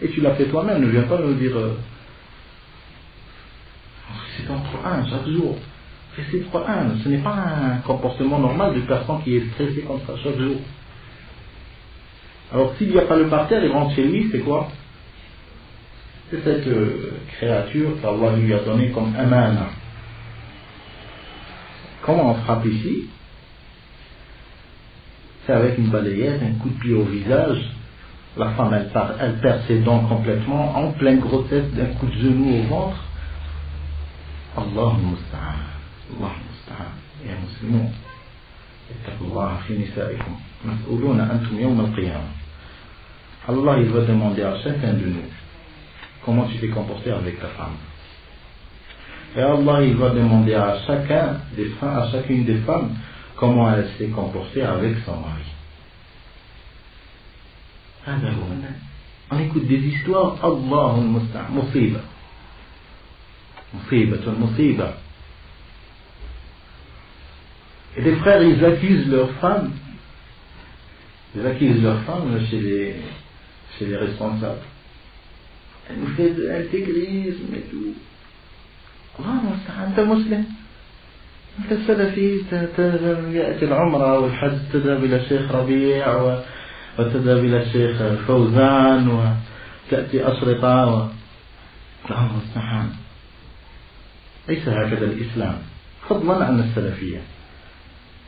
Et tu l'as fait toi-même, ne viens pas nous dire... C'est ton Coran chaque jour. C'est le Coran, ce n'est pas un comportement normal de personne qui est stressée comme ça chaque jour. Alors s'il n'y a pas le parterre, il rentre chez lui, c'est quoi? C'est cette créature qu'Allah lui a donnée comme amana. Comment on frappe ici? C'est avec une balayette, un coup de pied au visage. La femme, elle perd ses dents complètement, en pleine grossesse, d'un coup de genou au ventre. Allah musta'an. Allah musta'an. Ya muslimun. Ittaqullaha fi nisaikum. Mas'uluna antum yawm al-qiyamah. Allah, il va demander à chacun de nous comment tu t'es comporté avec ta femme. Et Allah, il va demander à chacune des femmes comment elle s'est comportée avec son mari. On écoute des histoires. Allahul musta'an. Musiba. Musiba. Et des frères, ils accusent leurs femmes. Ils accusent leurs femmes chez les responsables. Elle nous fait de l'intégrisme et tout. Allah musta'an, t'es musulman. أنت السلفي يأتي العمرة والحج تذهب إلى الشيخ ربيع وتذهب إلى الشيخ فوزان وتأتي أشرطة الله المستعان. ليس هكذا الإسلام، فضلا عن السلفية.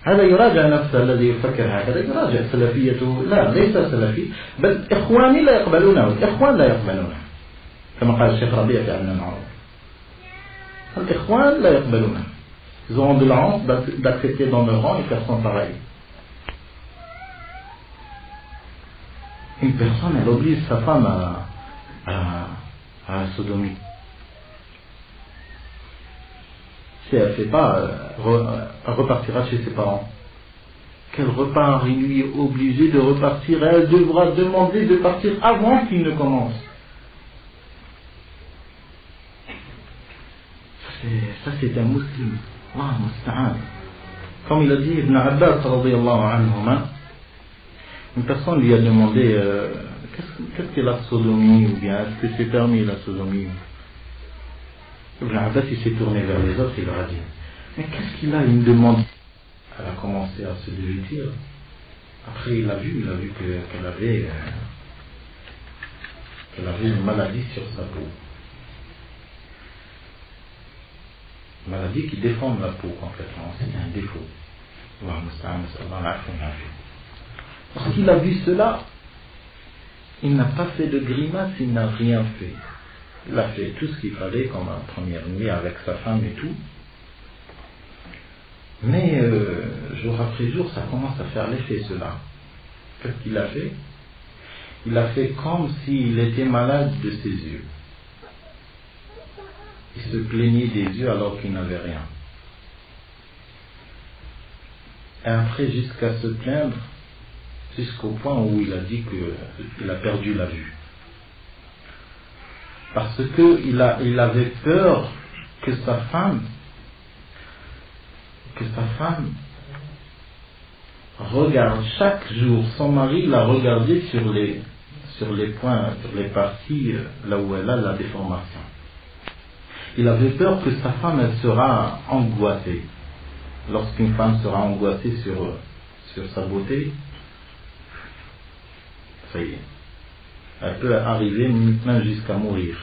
هذا يراجع نفسه الذي يفكر هكذا، يراجع سلفيته. لا، ليس سلفي، بل إخواني لا يقبلونه، الإخوان لا يقبلونه، كما قال الشيخ ربيع في عنا المعروف. الإخوان لا يقبلونه. Ils auront de la honte d'accepter dans leur rang une personne pareille. Une personne, elle oblige sa femme à la sodomie. Si elle ne fait pas, elle repartira chez ses parents. Qu'elle repart, il lui est obligé de repartir. Elle devra demander de partir avant qu'il ne commence. Ça c'est un musulman. Allah musta'an. Comme il a dit Ibn Abbas radiyallahu anhuma, une personne lui a demandé qu'est-ce que la sodomie, ou bien est-ce que c'est permis la sodomie. Ibn Abbas, il s'est tourné vers les autres et il leur a dit, mais qu'est-ce qu'il a? Il me demande. Elle a commencé à se dévêtir. Après il a vu qu'elle avait une maladie sur sa peau. Maladie qui déforme la peau complètement, c'est un défaut. Lorsqu'il a vu cela, il n'a pas fait de grimace, il n'a rien fait. Il a fait tout ce qu'il fallait comme en première nuit avec sa femme et tout. Mais jour après jour, ça commence à faire l'effet cela. Qu'est-ce qu'il a fait? Il a fait comme s'il était malade de ses yeux. Il se plaignait des yeux alors qu'il n'avait rien. Et après, jusqu'à se plaindre, jusqu'au point où il a dit qu'il a perdu la vue. Parce qu'il avait peur que sa femme regarde chaque jour son mari, l'a regardé sur les points, sur les parties là où elle a la déformation. Il avait peur que sa femme elle sera angoissée. Lorsqu'une femme sera angoissée sur sa beauté, ça y est, elle peut arriver même jusqu'à mourir.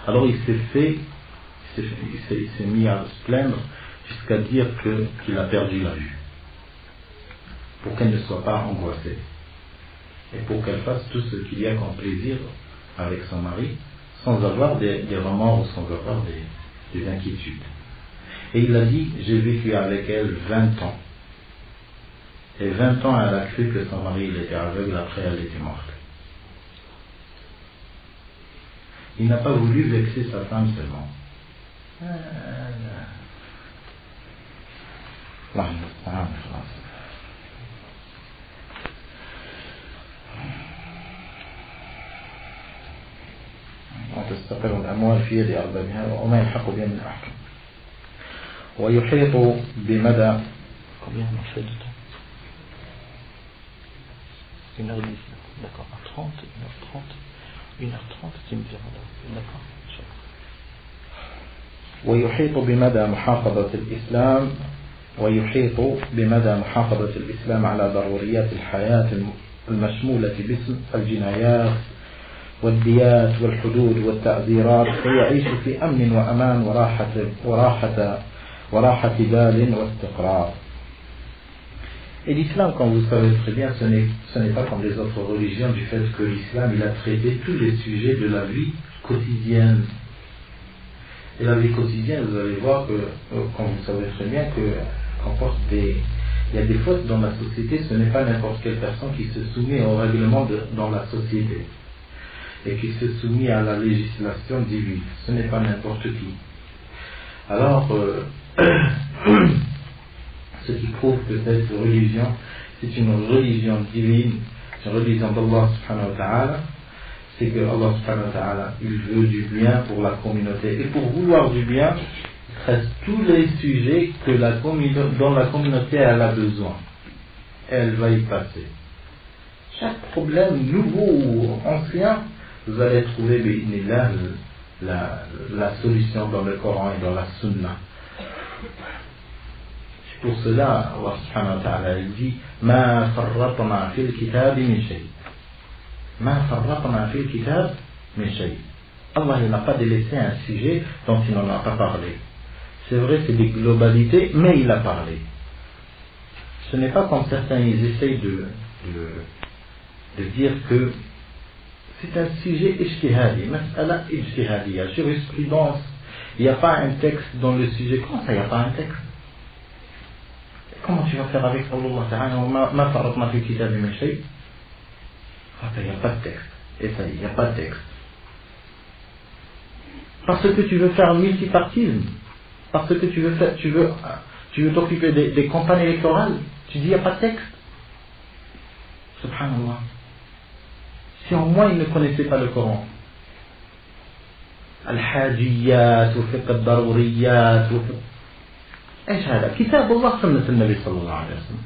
Alors il s'est mis à se plaindre jusqu'à dire qu'il a perdu la vue, pour qu'elle ne soit pas angoissée et pour qu'elle fasse tout ce qu'il y a comme plaisir avec son mari sans avoir des remords, sans avoir des inquiétudes. Et il a dit, j'ai vécu avec elle 20 ans. Et 20 ans, elle a cru que son mari il était aveugle, après elle était morte. Il n'a pas voulu vexer sa femme seulement. تستقر الأموال في يد أربابها وما يلحق بها من أحكام ويحيط بمدى combien on fait de temps 1h10 d'accord à 30 1h30 tu me diras d'accord ويحيط بمدى محافظة الإسلام الإسلام على ضروريات الحياة المشمولة باسم الجنايات والديات والحدود والتعذيرات فيعيش في أمن وأمان وراحة بال واستقرار. Et l'islam, comme vous savez très bien, ce n'est pas comme les autres religions du fait que l'islam il a traité tous les sujets de la vie quotidienne. Et la vie quotidienne, vous allez voir que, comme vous savez très bien, il y a des fautes dans la société, ce n'est pas n'importe quelle personne qui se soumet au règlement dans la société et qui se soumet à la législation divine. Ce n'est pas n'importe qui. Alors, ce qui prouve que cette religion, c'est une religion divine, une religion d'Allah subhanahu wa ta'ala, c'est que Allah subhanahu wa ta'ala, il veut du bien pour la communauté. Et pour vouloir du bien, il traite tous les sujets dont la communauté elle a besoin. Elle va y passer. Chaque problème, nouveau ou ancien, vous allez trouver la solution dans le Coran et dans la Sunna. C'est pour cela, Allah subhanahu wa ta'ala dit Ma farratna fil kitab min shay. Ma farratna fil kitab min shay. Allah n'a pas délaissé un sujet dont il n'en a pas parlé. C'est vrai, c'est des globalités, mais il a parlé. Ce n'est pas comme certains ils essayent de dire que c'est un sujet ijtihadi, mas'ala ijtihadiya, jurisprudence. Il n'y a pas un texte dans le sujet. Comment ça, il n'y a pas un texte? Comment tu vas faire avec Allah ta'ala ma farratna fil kitab min shay? Il n'y a pas de texte. Et ça, il n'y a pas de texte. Parce que tu veux faire un multipartisme, parce que tu veux t'occuper des campagnes électorales, tu dis il n'y a pas de texte. Subhanallah. Si au moins ils ne connaissaient pas le Coran. Al-Hajiyat, ou fiqh al-Daruriyat, ou ايش هذا؟ كتاب الله سنة النبي صلى الله عليه وسلم.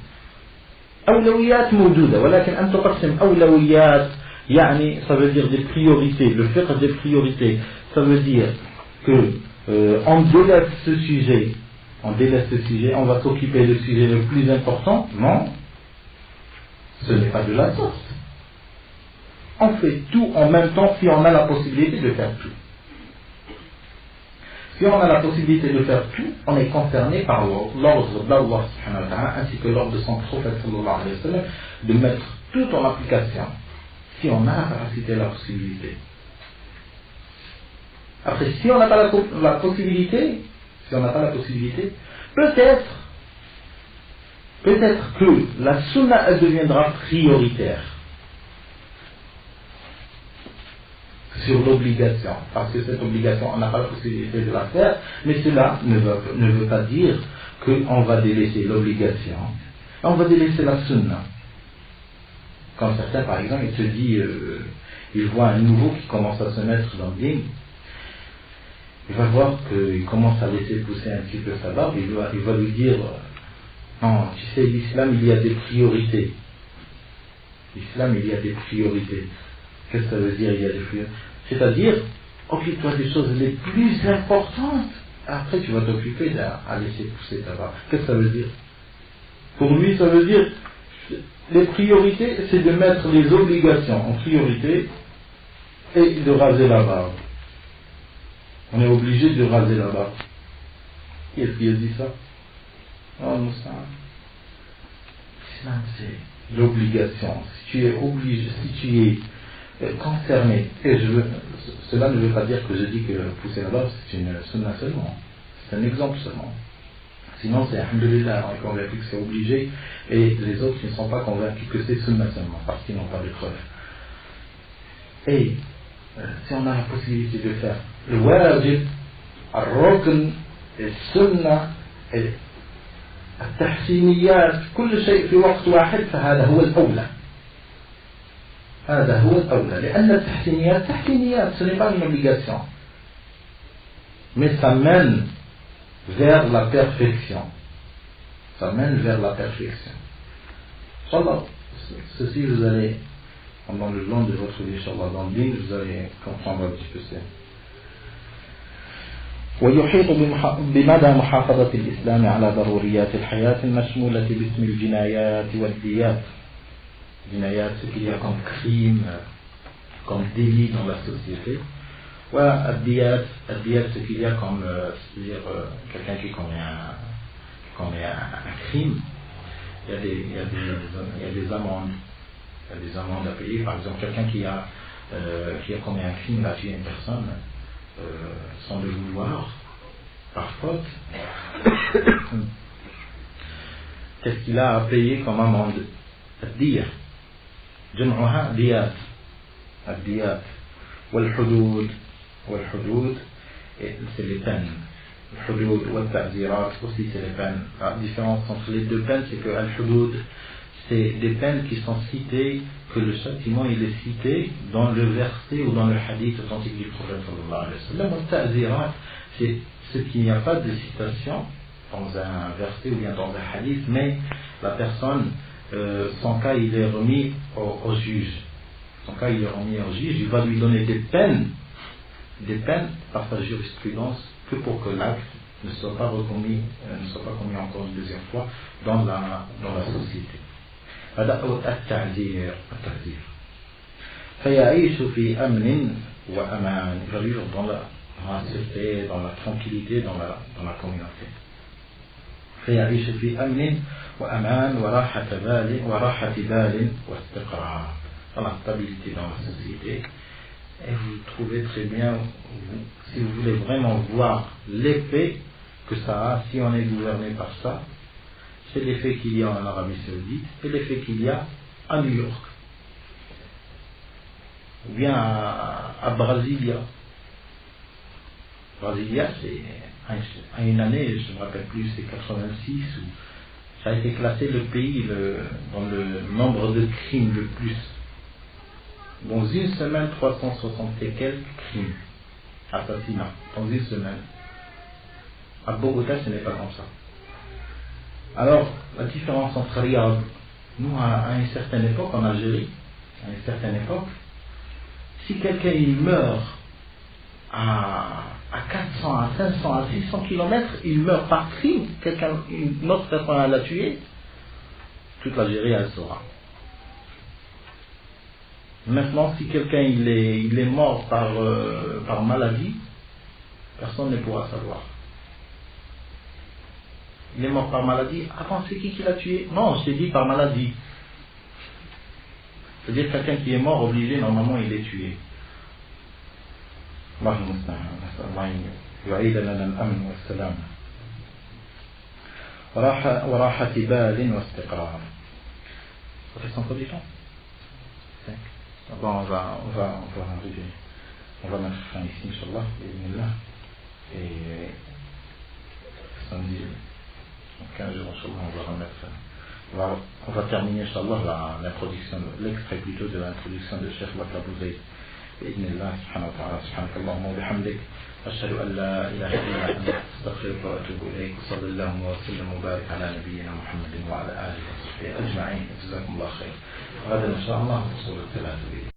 أولويات موجودة ولكن أن تقسم أولويات يعني ça veut dire des priorités, le fiqh des priorités, ça veut dire que on délaisse ce sujet, on va s'occuper du sujet le plus important. Non, ce n'est pas de la sorte. On fait tout en même temps si on a la possibilité de faire tout. Si on a la possibilité de faire tout, on est concerné par l'ordre d'Allah subhanahu wa ta'ala ainsi que l'ordre de son prophète sallallahu alayhi wa sallam de mettre tout en application si on a la capacité et la possibilité. Après, si on n'a pas la possibilité, peut-être que la sunna elle deviendra prioritaire sur l'obligation, parce que cette obligation, on n'a pas la possibilité de la faire, mais cela ne veut pas dire qu'on va délaisser l'obligation, on va délaisser la sunna. Quand certains, par exemple, il se dit, il voit un nouveau qui commence à se mettre dans le din, il va voir qu'il commence à laisser pousser un petit peu sa barbe, il va lui dire, Non, tu sais, l'islam, il y a des priorités. L'islam, il y a des priorités. Qu'est-ce que ça veut dire, il y a des priorités? C'est-à-dire, occupe-toi des choses les plus importantes. Après, tu vas t'occuper à laisser pousser ta barbe. Qu'est-ce que ça veut dire? Pour lui, ça veut dire, les priorités, c'est de mettre les obligations en priorité et de raser la barbe. On est obligé de raser la barbe. Qui est-ce qui a dit ça? Oh, Moussa. L'islam, c'est l'obligation. Si tu es obligé, si tu es concerné, et cela ne veut pas dire que je dis que pousser la barbe, c'est une sunna seulement. C'est un exemple seulement. Sinon, c'est alhamdoulilah, on est convaincu que c'est obligé, et les autres ne sont pas convaincus que c'est sunna seulement, parce qu'ils n'ont pas de preuves. Et si on a la possibilité de faire le wajib, al-rukn, السنة التحسينيات كل شيء في وقت واحد فهذا هو الأولى. هذا هو الأولى لأن التحسينيات تحسينيات, ce n'est pas une obligation, mais ça mène vers la perfection. Ça mène vers la perfection. Inch'Allah, ceci vous allez, pendant le long de votre vie, Inch'Allah, dans le livre, vous allez comprendre un petit peu ça. ويحيط بمدى محافظة الإسلام على ضروريات الحياة المشمولة باسم الجنايات والديات. جنايات, ce qu'il y a comme crime, comme délit dans la société. والديات, ce qu'il y a comme, c'est-à-dire quelqu'un qui commet un crime. Il y a des amendes. Il y a des amendes à payer. Par exemple, quelqu'un qui a commis un crime, a tué une personne, sans le vouloir, par faute, qu'est-ce qu'il a à payer comme amende? الدية جمعها ديات, الديات والحدود c'est les peines. الحدود والتعزيرات aussi c'est les peines. La différence entre les deux peines, c'est que al-hudud, c'est des peines qui sont citées, que le châtiment il est cité dans le verset ou dans le hadith authentique du prophète sallallahu alayhi wa sallam. Al-ta'zirat, c'est ce qu'il n'y a pas de citation dans un verset ou bien dans un hadith, mais la personne, son cas il est remis au juge. Son cas il est remis au juge, il va lui donner des peines par sa jurisprudence, que pour que l'acte ne soit pas commis encore une deuxième fois dans la société. هذا التعزير. فيعيش في أمن وأمان, il va vivre dans la sûreté, dans la tranquillité, dans la communauté. فيعيش في أمن وأمان وراحة بال واستقرار, dans la stabilité dans la société. Et vous trouvez très bien, si vous voulez vraiment voir l'effet que ça a si on est gouverné par ça, c'est l'effet qu'il y a en Arabie Saoudite et l'effet qu'il y a à New York, ou bien à Brasilia. Brasilia, c'est à une année, je ne me rappelle plus, c'est 86, où ça a été classé le pays dans le nombre de crimes le plus. Dans une semaine, 360 et quelques crimes, assassinats, dans une semaine. À Bogota, ce n'est pas comme ça. Alors, la différence entre Riyad, nous, à une certaine époque, en Algérie, à une certaine époque, si quelqu'un il meurt à 400, à 500, à 600 km, il meurt par crime, une autre personne l'a tué, toute l'Algérie, elle saura. Maintenant, si quelqu'un il est mort par maladie, personne ne pourra savoir. Il est mort par maladie. Attends, c'est qui l'a tué? Non, je t'ai dit par maladie. C'est-à-dire quelqu'un qui est mort obligé, normalement il est tué. Allah يعيدنا الأمن والسلام وراحة بال واستقرار. Ça fait 100 conditions. Bon, on va arriver. On va mettre fin ici, Inch'Allah, et samedi, en 15 jours, Inch'Allah, on va remettre. On va terminer, Inch'Allah, l'extrait plutôt de l'introduction de Cheikh Bakr Abou Zayd. بإذن الله سبحانه وتعالى. سبحانك اللهم وبحمدك أشهد أن لا إله إلا أنت أستغفرك وأتوب إليك. صلى الله وسلم وبارك على نبينا محمد وعلى آله وصحبه أجمعين. جزاكم الله خير. غدا إن شاء الله أصول الثلاثة بإذن الله.